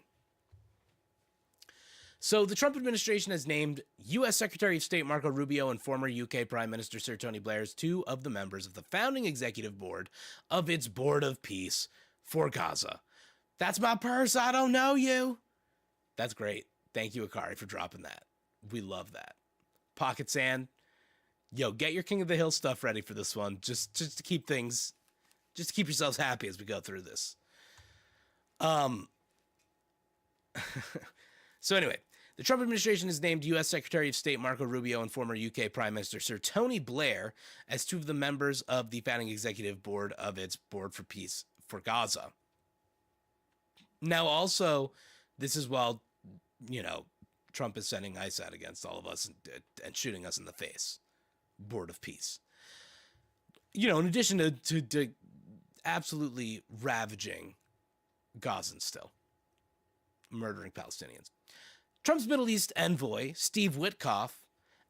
So the Trump administration has named U.S. Secretary of State Marco Rubio and former UK Prime Minister Sir Tony Blair as two of the members of the founding executive board of its Board of Peace for Gaza. That's my purse. I don't know you. That's great. Thank you, Akari, for dropping that. We love that. Pocket Sand. Yo, get your King of the Hill stuff ready for this one. Just to keep yourselves happy as we go through this. So anyway, the Trump administration has named U.S. Secretary of State Marco Rubio and former UK Prime Minister Sir Tony Blair as two of the members of the founding executive board of its Board for Peace for Gaza. Now, also, this is while, Trump is sending ICE out against all of us and shooting us in the face. Board of Peace. In addition to absolutely ravaging Gazans still. Murdering Palestinians. Trump's Middle East envoy, Steve Witkoff,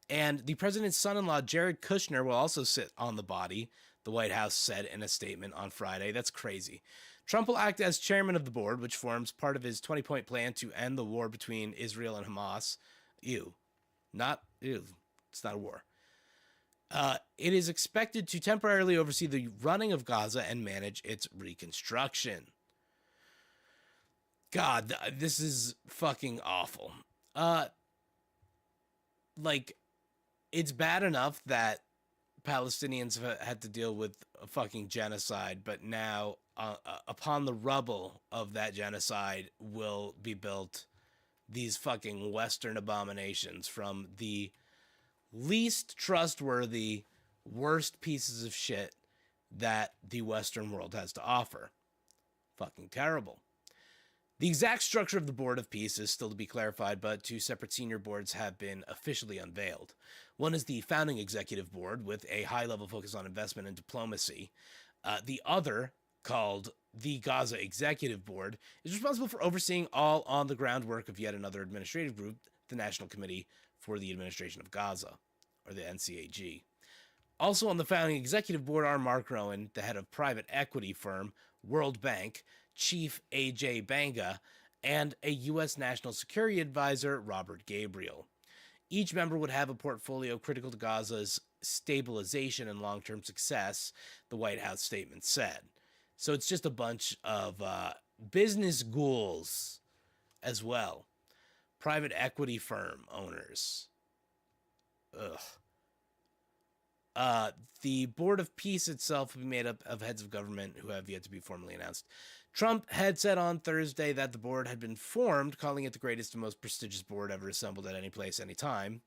and the president's son-in-law, Jared Kushner, will also sit on the body, the White House said in a statement on Friday. That's crazy. Trump will act as chairman of the board, which forms part of his 20-point plan to end the war between Israel and Hamas. It's not a war. It is expected to temporarily oversee the running of Gaza and manage its reconstruction. God, this is fucking awful. It's bad enough that Palestinians have had to deal with a fucking genocide, but now upon the rubble of that genocide will be built these fucking Western abominations from the least trustworthy, worst pieces of shit that the Western world has to offer. Fucking terrible. The exact structure of the Board of Peace is still to be clarified, but two separate senior boards have been officially unveiled. One is the founding executive board with a high-level focus on investment and diplomacy. The other, called the Gaza Executive Board, is responsible for overseeing all on-the-ground work of yet another administrative group, the National Committee for the Administration of Gaza, or the NCAG. Also on the founding executive board are Mark Rowan, the head of private equity firm World Bank, Chief A.J. Banga, and a U.S. National Security Advisor, Robert Gabriel. Each member would have a portfolio critical to Gaza's stabilization and long-term success, the White House statement said. So it's just a bunch of business ghouls as well. Private equity firm owners. Ugh. The Board of Peace itself will be made up of heads of government who have yet to be formally announced. Trump had said on Thursday that the board had been formed, calling it the greatest and most prestigious board ever assembled at any place, any time.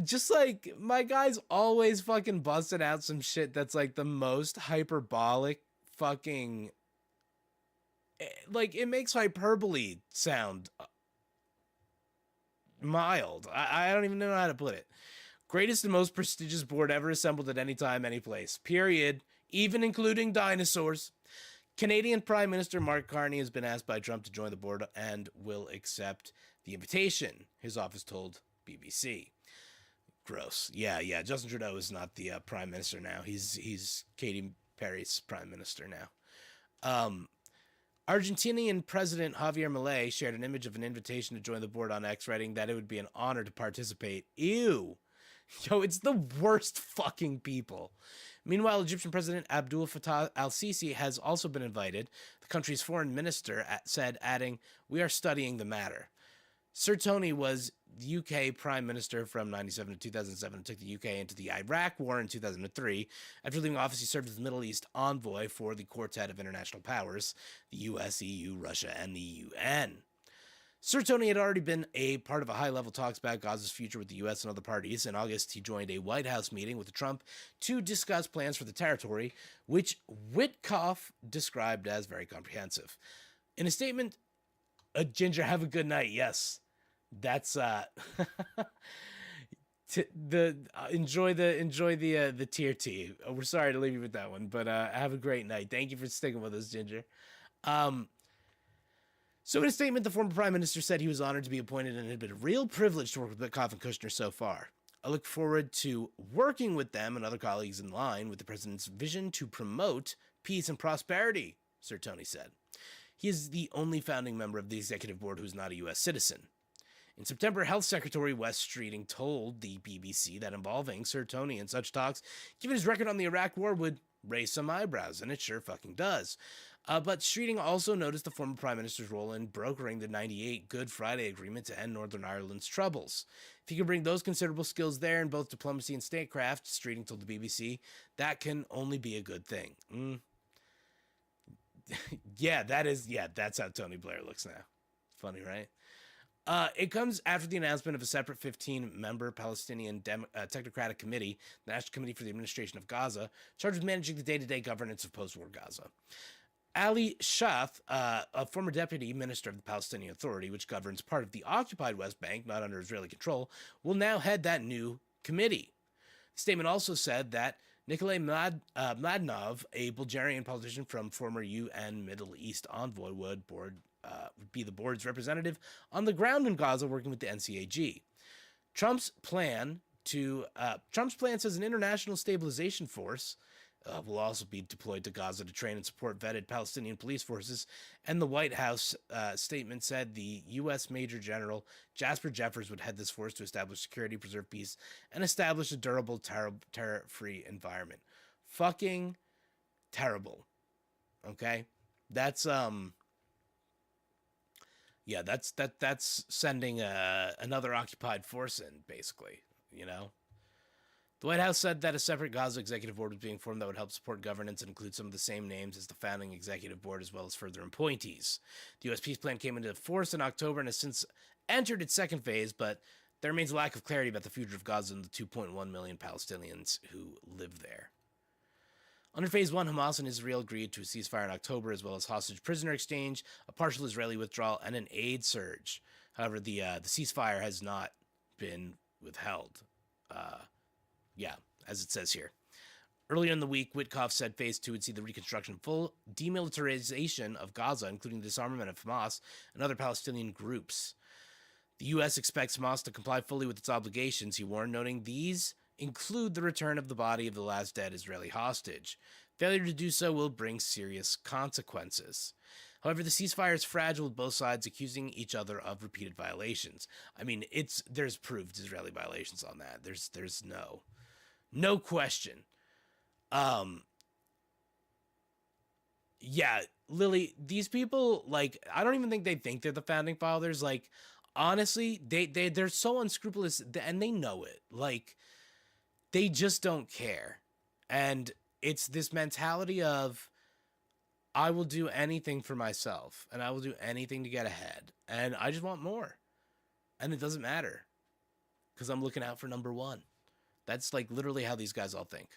Just like, my guy's always fucking busting out some shit that's like the most hyperbolic fucking... Like, it makes hyperbole sound mild. I don't even know how to put it. Greatest and most prestigious board ever assembled at any time, any place. Period. Even including dinosaurs. Canadian Prime Minister Mark Carney has been asked by Trump to join the board and will accept the invitation, his office told BBC. Gross. Yeah. Justin Trudeau is not the Prime Minister now. He's Katy Perry's Prime Minister now. Argentinian President Javier Milei shared an image of an invitation to join the board on X, writing that it would be an honor to participate. Ew. Yo, it's the worst fucking people. Meanwhile, Egyptian President Abdul Fattah al-Sisi has also been invited. The country's foreign minister said, adding, "We are studying the matter." Sir Tony was UK Prime Minister from 1997 to 2007 and took the UK into the Iraq War in 2003. After leaving office, he served as the Middle East envoy for the Quartet of International Powers, the US, EU, Russia, and the UN. Sir Tony had already been a part of a high-level talks about Gaza's future with the U.S. and other parties. In August, he joined a White House meeting with Trump to discuss plans for the territory, which Witkoff described as very comprehensive. In a statement, Ginger, have a good night. Yes, that's enjoy the tier T. We're sorry to leave you with that one, but have a great night. Thank you for sticking with us, Ginger. So in a statement, the former prime minister said he was honored to be appointed and it had been a real privilege to work with Witkoff and Kushner so far. I look forward to working with them and other colleagues in line with the president's vision to promote peace and prosperity, Sir Tony said. He is the only founding member of the executive board who's not a U.S. citizen. In September, Health Secretary Wes Streeting told the BBC that involving Sir Tony in such talks, given his record on the Iraq War, would raise some eyebrows, and it sure fucking does. But Streeting also noticed the former Prime Minister's role in brokering the 98 Good Friday Agreement to end Northern Ireland's troubles. If he can bring those considerable skills there in both diplomacy and statecraft, Streeting told the BBC, that can only be a good thing. That's how Tony Blair looks now. Funny, right? It comes after the announcement of a separate 15-member Palestinian Technocratic Committee, the National Committee for the Administration of Gaza, charged with managing the day-to-day governance of post-war Gaza. Ali Shath, a former deputy minister of the Palestinian Authority, which governs part of the occupied West Bank, not under Israeli control, will now head that new committee. The statement also said that Nikolai Mladinov, a Bulgarian politician from former UN Middle East envoy, would be the board's representative on the ground in Gaza, working with the NCAG. Trump's plan says an international stabilization force will also be deployed to Gaza to train and support vetted Palestinian police forces, and the White House statement said the U.S. Major General Jasper Jeffers would head this force to establish security, preserve peace, and establish a durable, terror-free environment. Fucking terrible. Okay? That's sending another occupied force in, basically, you know? The White House said that a separate Gaza executive board was being formed that would help support governance and include some of the same names as the founding executive board, as well as further appointees. The U.S. peace plan came into force in October and has since entered its second phase, but there remains a lack of clarity about the future of Gaza and the 2.1 million Palestinians who live there. Under Phase 1, Hamas and Israel agreed to a ceasefire in October, as well as hostage prisoner exchange, a partial Israeli withdrawal, and an aid surge. However, the ceasefire has not been withheld. As it says here. Earlier in the week, Witkoff said Phase 2 would see the reconstruction, full demilitarization of Gaza, including the disarmament of Hamas and other Palestinian groups. The U.S. expects Hamas to comply fully with its obligations, he warned, noting these include the return of the body of the last dead Israeli hostage. Failure to do so will bring serious consequences. However, the ceasefire is fragile, with both sides accusing each other of repeated violations. I mean, there's proved Israeli violations on that. There's no question. Lily, these people, like, I don't even think they think they're the founding fathers. Like, honestly, they're so unscrupulous, and they know it. Like, they just don't care. And it's this mentality of, I will do anything for myself, and I will do anything to get ahead, and I just want more. And it doesn't matter, because I'm looking out for number one. That's like literally how these guys all think.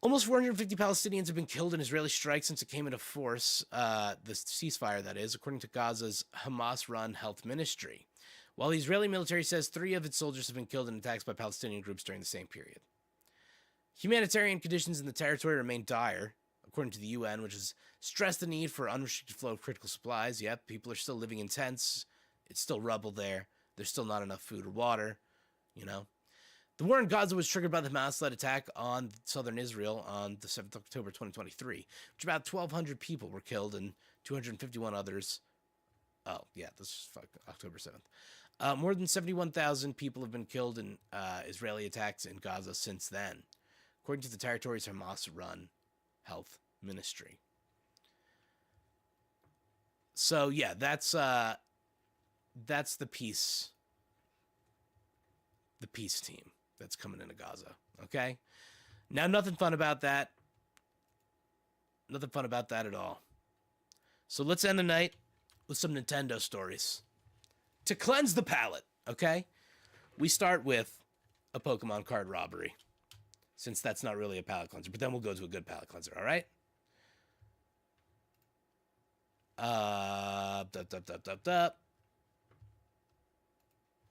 Almost 450 Palestinians have been killed in Israeli strikes since it came into force, the ceasefire that is, according to Gaza's Hamas-run health ministry. While the Israeli military says 3 of its soldiers have been killed in attacks by Palestinian groups during the same period. Humanitarian conditions in the territory remain dire, according to the UN, which has stressed the need for unrestricted flow of critical supplies. Yep, people are still living in tents. It's still rubble there. There's still not enough food or water, you know. The war in Gaza was triggered by the Hamas-led attack on southern Israel on the 7th of October 2023, which about 1,200 people were killed and 251 others. Oh, yeah, this is October 7th. More than 71,000 people have been killed in Israeli attacks in Gaza since then, according to the territory's Hamas-run health ministry. So, yeah, that's the peace team that's coming into Gaza, okay? Now, nothing fun about that. Nothing fun about that at all. So let's end the night with some Nintendo stories. To cleanse the palate, okay? We start with a Pokemon card robbery, since that's not really a palate cleanser, but then we'll go to a good palate cleanser, all right?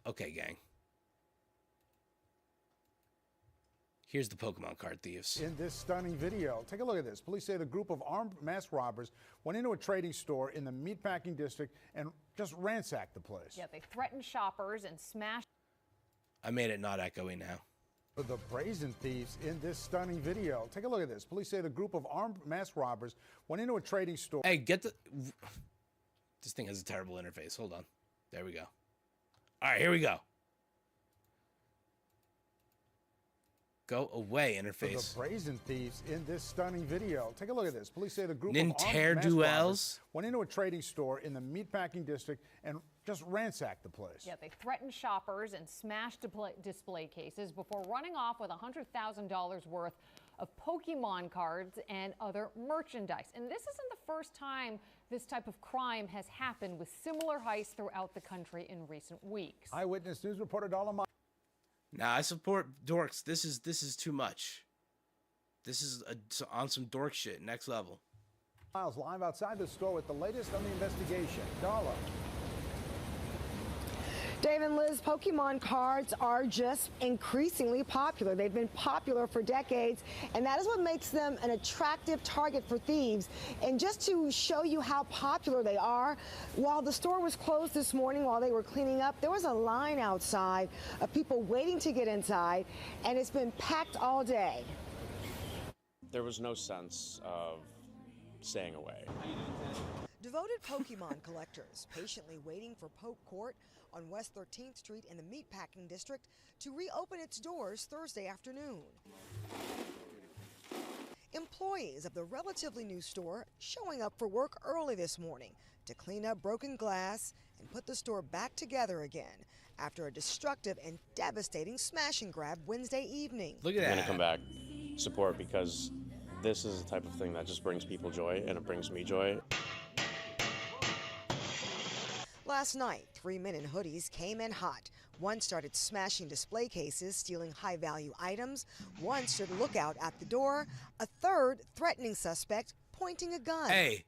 Okay, gang. Here's the Pokemon card thieves. In this stunning video, take a look at this. Police say the group of armed masked robbers went into a trading store in the meatpacking district and just ransacked the place. Yeah, they threatened shoppers and smashed. I made it not echoey now. The brazen thieves in this stunning video. Take a look at this. Police say the group of armed masked robbers went into a trading store. Hey, this thing has a terrible interface. Hold on. There we go. All right, here we go. Go away, interface. The brazen thieves in this stunning video. Take a look at this. Police say the group of Ninter armed masked duels robbers went into a trading store in the meatpacking district and just ransacked the place. Yeah, they threatened shoppers and smashed display cases before running off with $100,000 worth of Pokemon cards and other merchandise. And this isn't the first time this type of crime has happened, with similar heists throughout the country in recent weeks. Eyewitness News reporter Dollar. Now, I support dorks. This is too much. This is on some dork shit, next level. Miles live outside the store with the latest on the investigation. Dollar. Dave and Liz, Pokemon cards are just increasingly popular. They've been popular for decades, and that is what makes them an attractive target for thieves. And just to show you how popular they are, while the store was closed this morning while they were cleaning up, there was a line outside of people waiting to get inside, and it's been packed all day. There was no sense of staying away. Devoted Pokemon collectors patiently waiting for Poke Court on West 13th Street in the Meatpacking District to reopen its doors Thursday afternoon. Employees of the relatively new store showing up for work early this morning to clean up broken glass and put the store back together again after a destructive and devastating smash and grab Wednesday evening. Look at I'm that. going to come back, support, because this is the type of thing that just brings people joy, and it brings me joy. Last night, 3 men in hoodies came in hot. One started smashing display cases, stealing high-value items. One stood lookout at the door. A third threatening suspect pointing a gun. Hey,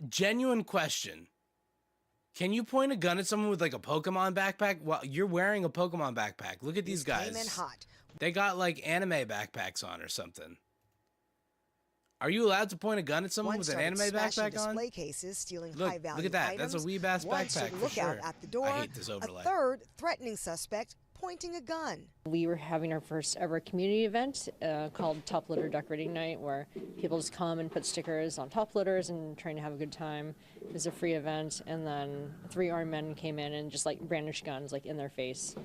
genuine question. Can you point a gun at someone with like a Pokemon backpack? Well, you're wearing a Pokemon backpack. Look at these guys. Came in hot. They got like anime backpacks on or something. Are you allowed to point a gun at someone with an anime backpack on? Display cases, stealing Look, high-value look at that. items. That's a weeb-ass One backpack stood for lookout sure. at the door. I hate this overlay. A third threatening suspect pointing a gun. We were having our first ever community event called Top Litter Decorating Night, where people just come and put stickers on top litters and trying to have a good time. It was a free event, and then 3 armed men came in and just like brandished guns like in their face.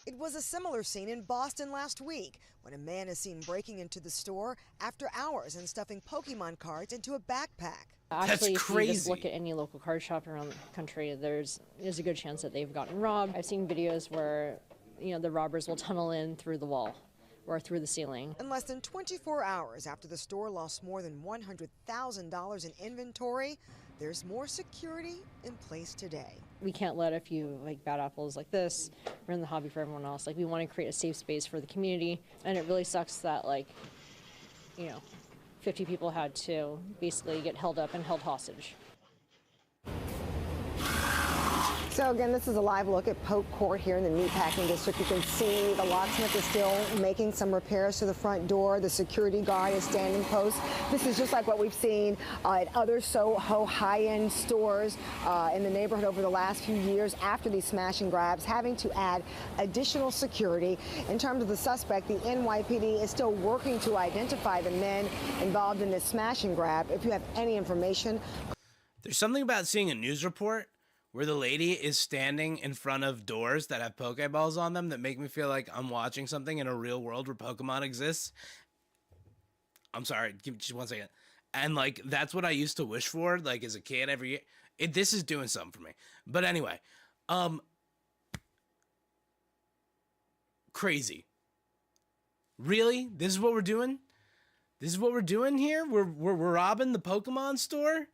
It was a similar scene in Boston last week when a man is seen breaking into the store after hours and stuffing Pokemon cards into a backpack. Actually, if you just look at any local card shop around the country, there's a good chance that they've gotten robbed. I've seen videos where, the robbers will tunnel in through the wall or through the ceiling. In less than 24 hours after the store lost more than $100,000 in inventory, there's more security in place today. We can't let a few bad apples like this ruin the hobby for everyone else. We want to create a safe space for the community, and it really sucks that 50 people had to basically get held up and held hostage. So again, this is a live look at Polk Court here in the meatpacking district. You can see the locksmith is still making some repairs to the front door. The security guard is standing post. This is just like what we've seen at other Soho high-end stores in the neighborhood over the last few years after these smash and grabs, having to add additional security. In terms of the suspect, the NYPD is still working to identify the men involved in this smash and grab. If you have any information. There's something about seeing a news report where the lady is standing in front of doors that have Pokeballs on them that make me feel like I'm watching something in a real world where Pokemon exists. I'm sorry, give me just 1 second. And that's what I used to wish for, as a kid every year. This is doing something for me. But anyway, crazy. Really? This is what we're doing? This is what we're doing here? We're robbing the Pokemon store?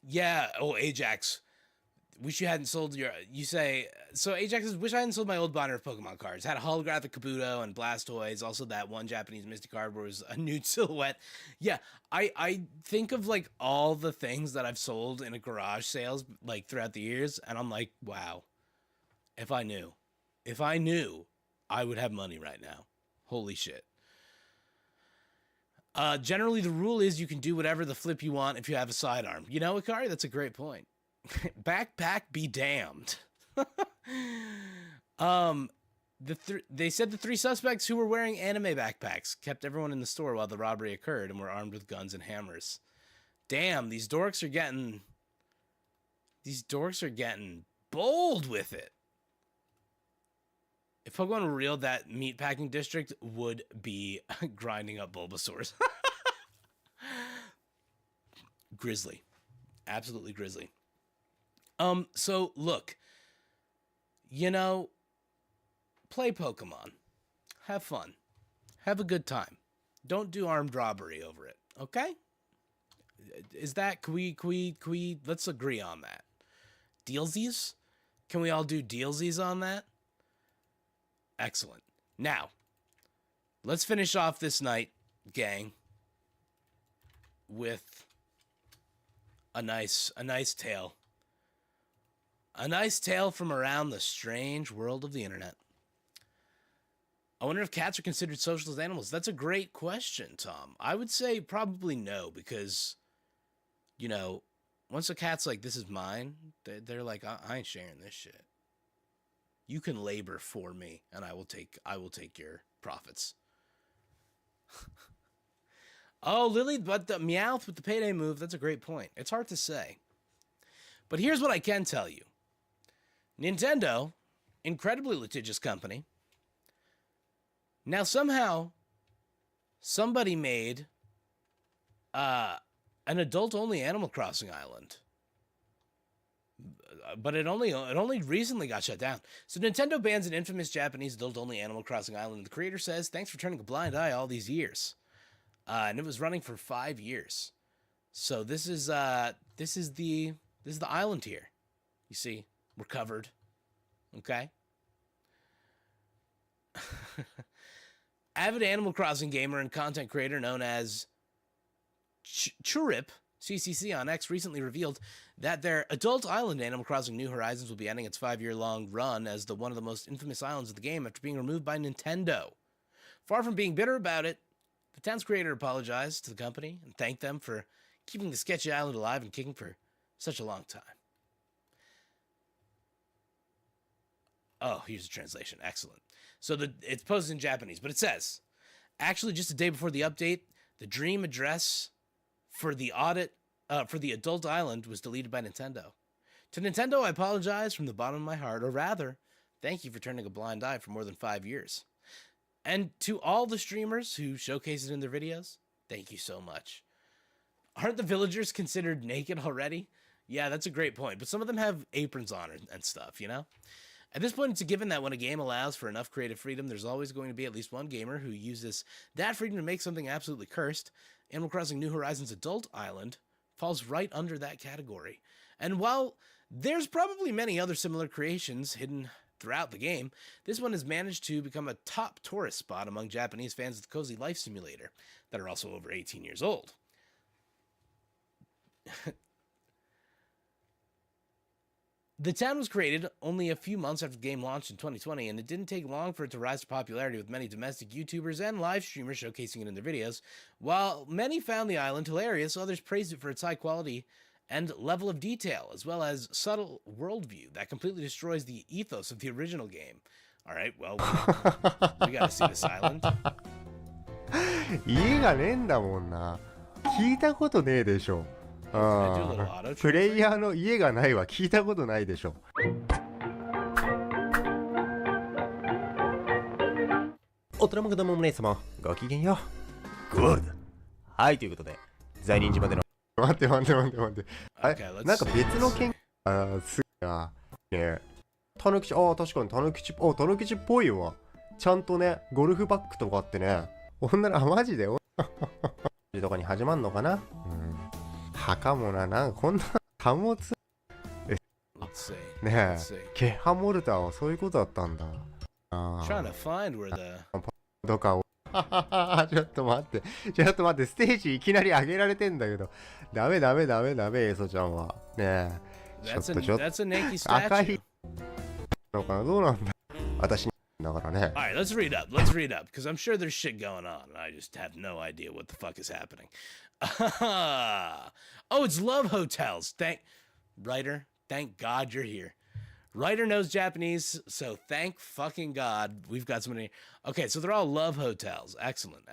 Yeah. Oh, Ajax. Wish you hadn't sold your. You say. So Ajax says, wish I hadn't sold my old binder of Pokemon cards. Had a holographic Kabuto and Blastoise. Also that one Japanese Misty card where it was a nude silhouette. Yeah. I think of all the things that I've sold in a garage sales throughout the years. And I'm like, wow. If I knew, I would have money right now. Holy shit. Generally, the rule is you can do whatever the flip you want if you have a sidearm. You know, Akari, that's a great point. Backpack be damned. They said the 3 suspects who were wearing anime backpacks kept everyone in the store while the robbery occurred and were armed with guns and hammers. Damn, these dorks are getting bold with it. If Pokemon were real, that meatpacking district would be grinding up Bulbasaurs. Grizzly. Absolutely grizzly. So, look. Play Pokemon. Have fun. Have a good time. Don't do armed robbery over it, okay? Is that, can we, let's agree on that. Dealsies? Can we all do dealsies on that? Excellent. Now, let's finish off this night, gang, with a nice tale. A nice tale from around the strange world of the internet. I wonder if cats are considered social as animals. That's a great question, Tom. I would say probably no, because, once a cat's like, this is mine, they're like, I ain't sharing this shit. You can labor for me, and I will take your profits. Oh, Lily, but the Meowth with the payday move, that's a great point. It's hard to say. But here's what I can tell you. Nintendo, incredibly litigious company. Now somehow, somebody made an adult-only Animal Crossing island. but it only recently got shut down. So Nintendo bans an infamous Japanese adult-only Animal Crossing island. The creator says, "Thanks for turning a blind eye all these years," and it was running for 5 years. So this is the island here. You see, we're covered. Okay. Avid Animal Crossing gamer and content creator known as Churip CCC on X recently revealed that their adult island, Animal Crossing New Horizons, will be ending its 5-year-long run as one of the most infamous islands of the game after being removed by Nintendo. Far from being bitter about it, the town's creator apologized to the company and thanked them for keeping the sketchy island alive and kicking for such a long time. Oh, here's the translation. Excellent. So it's posted in Japanese, but it says, actually, just a day before the update, the dream address for the adult island was deleted by Nintendo. To Nintendo, I apologize from the bottom of my heart, or rather, thank you for turning a blind eye for more than 5 years. And to all the streamers who showcase it in their videos, thank you so much. Aren't the villagers considered naked already? Yeah, that's a great point, but some of them have aprons on and stuff, you know? At this point, it's a given that when a game allows for enough creative freedom, there's always going to be at least one gamer who uses that freedom to make something absolutely cursed. Animal Crossing New Horizons Adult Island falls right under that category. And while there's probably many other similar creations hidden throughout the game, this one has managed to become a top tourist spot among Japanese fans of the cozy life simulator that are also over 18 years old. The town was created only a few months after the game launched in 2020, and it didn't take long for it to rise to popularity, with many domestic YouTubers and live streamers showcasing it in their videos. While many found the island hilarious, others praised it for its high quality and level of detail, as well as subtle worldview that completely destroys the ethos of the original game. All right, well, we gotta see this island. 家がねえんだもんな。聞いたことねえでしょ。プレイヤーの家がないは聞いたことないでしょ。大人も子供も姉様、ごきげんよう。ゴールド。はい、ということで、在任時までの。待って。あれ、なんか別の件すが、ね。たぬきち、確かにたぬきちっぽいわ。ちゃんとね、ゴルフバッグとかあってね。女の、マジでとかに始まんのかな。墓もなんかこんな貨物ねえ、ケッハモルターはそういうことだったんだ。どかをちょっと待って、ステージいきなり上げられてんだけど、ダメ、エソちゃんは。ねえ、ちょっと赤いのかな、どうなんだ。私だからね。Alright, let's read up, because I'm sure there's shit going on, and I just have no idea what the fuck is happening. Oh, it's Love Hotels. Writer, thank God you're here. Writer knows Japanese, so thank fucking God we've got somebody. Okay, so they're all love hotels. Excellent.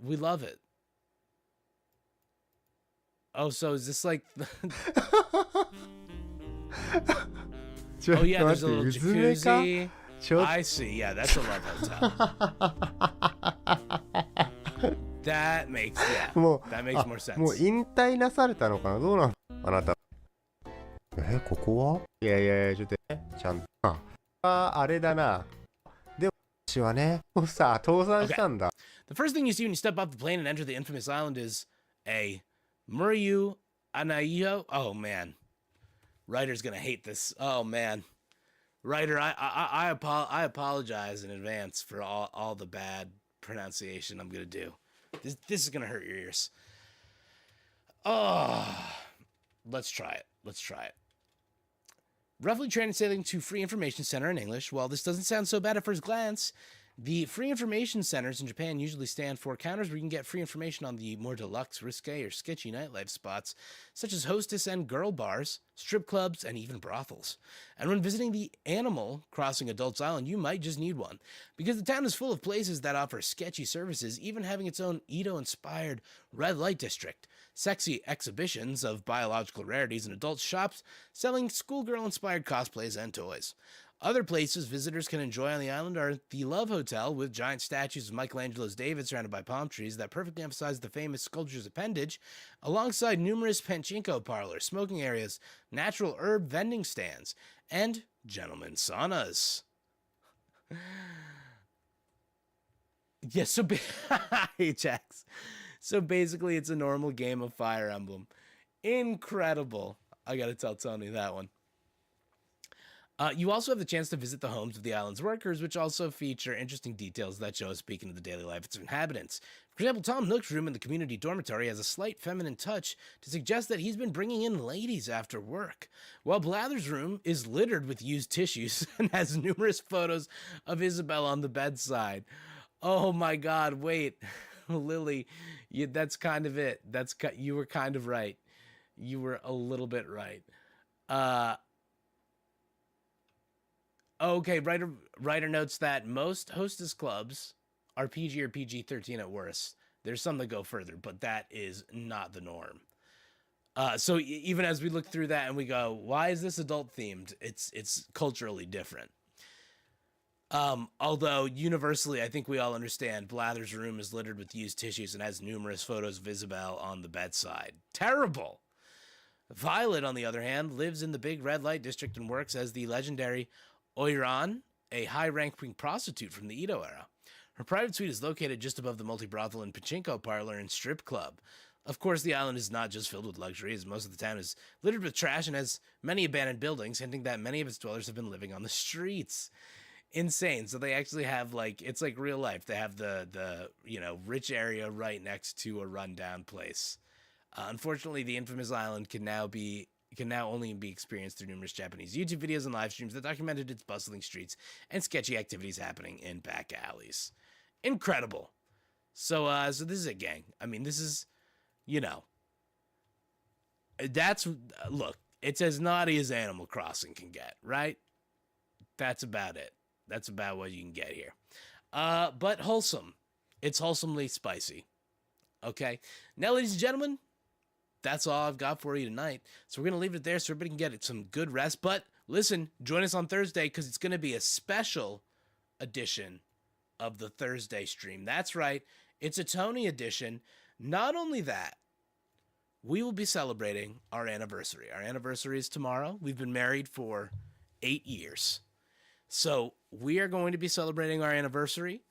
We love it. Oh, so is this like... Oh yeah, there's a little jacuzzi. I see, yeah, that's a love hotel. That makes more sense. もう引退なされたのかな、どうなんあなた。ここはいや、ちょっとちゃんと。あれだな。でも、私はね、さ、倒産したんだ。The first thing you see when you step off the plane and enter the infamous island is a Muryu Anaiyo. Oh man. Writer's gonna hate this. Oh man. Writer, I apologize in advance for all the bad pronunciation I'm gonna do. This is gonna hurt your ears. Oh, let's try it. Roughly translating to Free Information Center in English, while this doesn't sound so bad at first glance, the free information centers in Japan usually stand for counters where you can get free information on the more deluxe, risque, or sketchy nightlife spots, such as hostess and girl bars, strip clubs, and even brothels. And when visiting the Animal Crossing Adults Island, you might just need one, because the town is full of places that offer sketchy services, even having its own Edo-inspired red light district, sexy exhibitions of biological rarities, and adult shops selling schoolgirl-inspired cosplays and toys. Other places visitors can enjoy on the island are the Love Hotel, with giant statues of Michelangelo's David surrounded by palm trees that perfectly emphasize the famous sculpture's appendage, alongside numerous pachinko parlors, smoking areas, natural herb vending stands, and gentlemen's saunas. Yeah, so Ajax. So basically, it's a normal game of Fire Emblem. Incredible. I gotta tell Tony that one. You also have the chance to visit the homes of the island's workers, which also feature interesting details that show us speaking of the daily life of its inhabitants. For example, Tom Nook's room in the community dormitory has a slight feminine touch to suggest that he's been bringing in ladies after work, while Blather's room is littered with used tissues and has numerous photos of Isabel on the bedside. Oh my God, wait. Lily, that's kind of it. You were kind of right. You were a little bit right. Okay, writer notes that most hostess clubs are PG or PG-13 at worst. There's some that go further, but that is not the norm. So even as we look through that and we go, why is this adult themed? It's culturally different. Although universally, I think we all understand Blather's room is littered with used tissues and has numerous photos of Isabel on the bedside. Terrible. Violet, on the other hand, lives in the Big Red Light District and works as the legendary Oiran, a high-ranking prostitute from the Edo era. Her private suite is located just above the multi-brothel and pachinko parlor and strip club. Of course, the island is not just filled with luxury, as most of the town is littered with trash and has many abandoned buildings, hinting that many of its dwellers have been living on the streets. Insane. So they actually have, like, it's like real life. They have the rich area right next to a rundown place. Unfortunately, the infamous island can now only be experienced through numerous Japanese YouTube videos and live streams that documented its bustling streets and sketchy activities happening in back alleys. Incredible. So this is it, gang. I mean, this is, look, it's as naughty as Animal Crossing can get, right? That's about it. That's about what you can get here. But wholesome. It's wholesomely spicy. Okay? Now, ladies and gentlemen, that's all I've got for you tonight. So we're going to leave it there so everybody can get some good rest. But listen, join us on Thursday because it's going to be a special edition of the Thursday stream. That's right. It's a Tony edition. Not only that, we will be celebrating our anniversary. Our anniversary is tomorrow. We've been married for 8 years. So we are going to be celebrating our anniversary.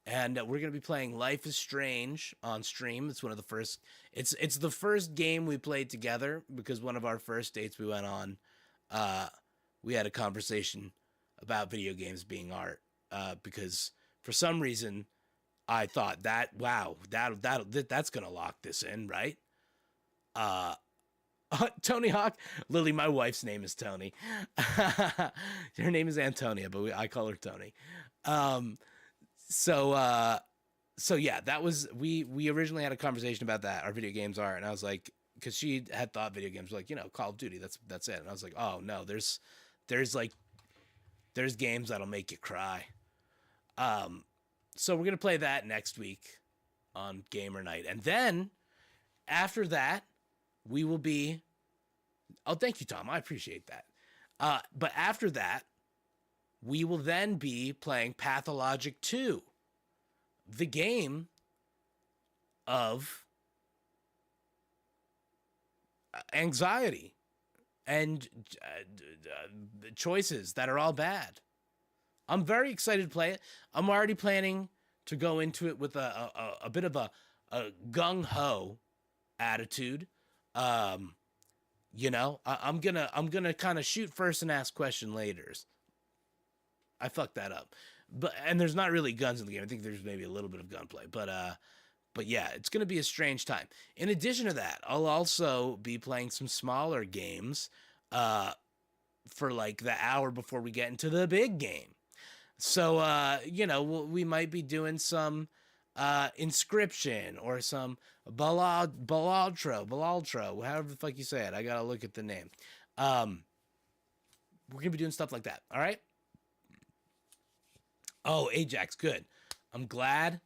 And we're going to be playing Life is Strange on stream. It's one of the first, it's the first game we played together because one of our first dates we went on, we had a conversation about video games being art. Because for some reason I thought that's going to lock this in, right? Tony Hawk, Lily, my wife's name is Tony. Her name is Antonia, but I call her Tony. So yeah, that was, we originally had a conversation about that, our video games are, and I was like, because she had thought video games were like, Call of Duty, that's it. And I was like, oh no, there's games that'll make you cry. So we're going to play that next week on Gamer Night. And then after that, we will be, oh, thank you, Tom. I appreciate that. But after that, we will then be playing Pathologic 2, the game of anxiety and choices that are all bad. I'm very excited to play it. I'm already planning to go into it with a bit of a gung-ho attitude. I'm gonna kind of shoot first and ask question later. I fucked that up, and there's not really guns in the game. I think there's maybe a little bit of gunplay, but yeah, it's gonna be a strange time. In addition to that, I'll also be playing some smaller games, for like the hour before we get into the big game. So we might be doing some Inscription or some Balaltro, however the fuck you say it. I gotta look at the name. We're gonna be doing stuff like that. All right. Oh, Ajax, good. I'm glad.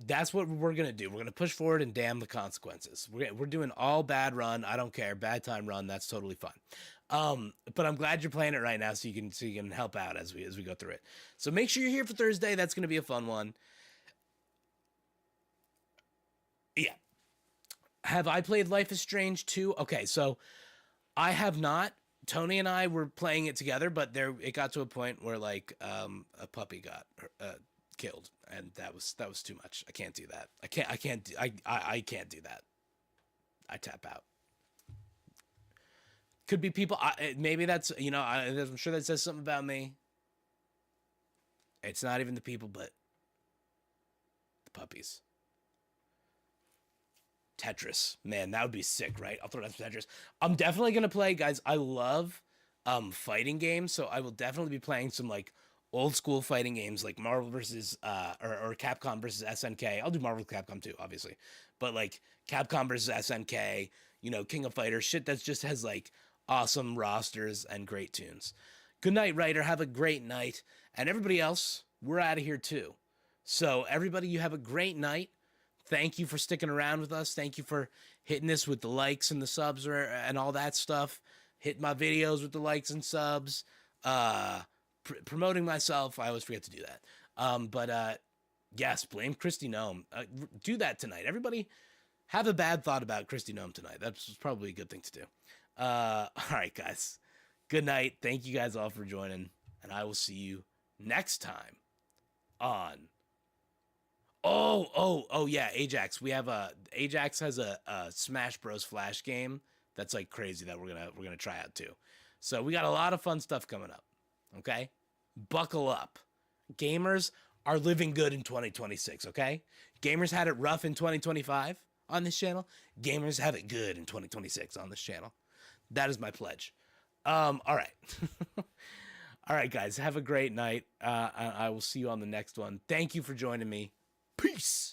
That's what we're gonna do. We're gonna push forward and damn the consequences. We're doing all bad run. I don't care. Bad time run. That's totally fun. But I'm glad you're playing it right now, so you can help out as we go through it. So make sure you're here for Thursday. That's going to be a fun one. Yeah. Have I played Life is Strange 2? Okay, so I have not. Tony and I were playing it together, but it got to a point where like a puppy got killed, and that was too much. I can't do that. I can't do that. I tap out. Could be people. Maybe that's, I'm sure that says something about me. It's not even the people, but the puppies. Tetris, man, that would be sick, right? I'll throw down some Tetris. I'm definitely gonna play, guys. I love fighting games, so I will definitely be playing some like old school fighting games, like Marvel versus or Capcom versus SNK. I'll do Marvel Capcom too, obviously, but like Capcom versus SNK, King of Fighters, shit that just has like awesome rosters and great tunes. Good night, writer. Have a great night, and everybody else, we're out of here too. So everybody, you have a great night. Thank you for sticking around with us. Thank you for hitting us with the likes and the subs and all that stuff. Hit my videos with the likes and subs. Promoting myself. I always forget to do that. But yes, blame Christy Nome. Do that tonight. Everybody have a bad thought about Christy Nome tonight. That's probably a good thing to do. All right, guys. Good night. Thank you guys all for joining. And I will see you next time on... Oh yeah, Ajax. We have Ajax has a Smash Bros. Flash game that's like crazy that we're gonna try out too. So we got a lot of fun stuff coming up. Okay, buckle up. Gamers are living good in 2026. Okay, gamers had it rough in 2025 on this channel. Gamers have it good in 2026 on this channel. That is my pledge. All right. All right, guys. Have a great night. I will see you on the next one. Thank you for joining me. Peace.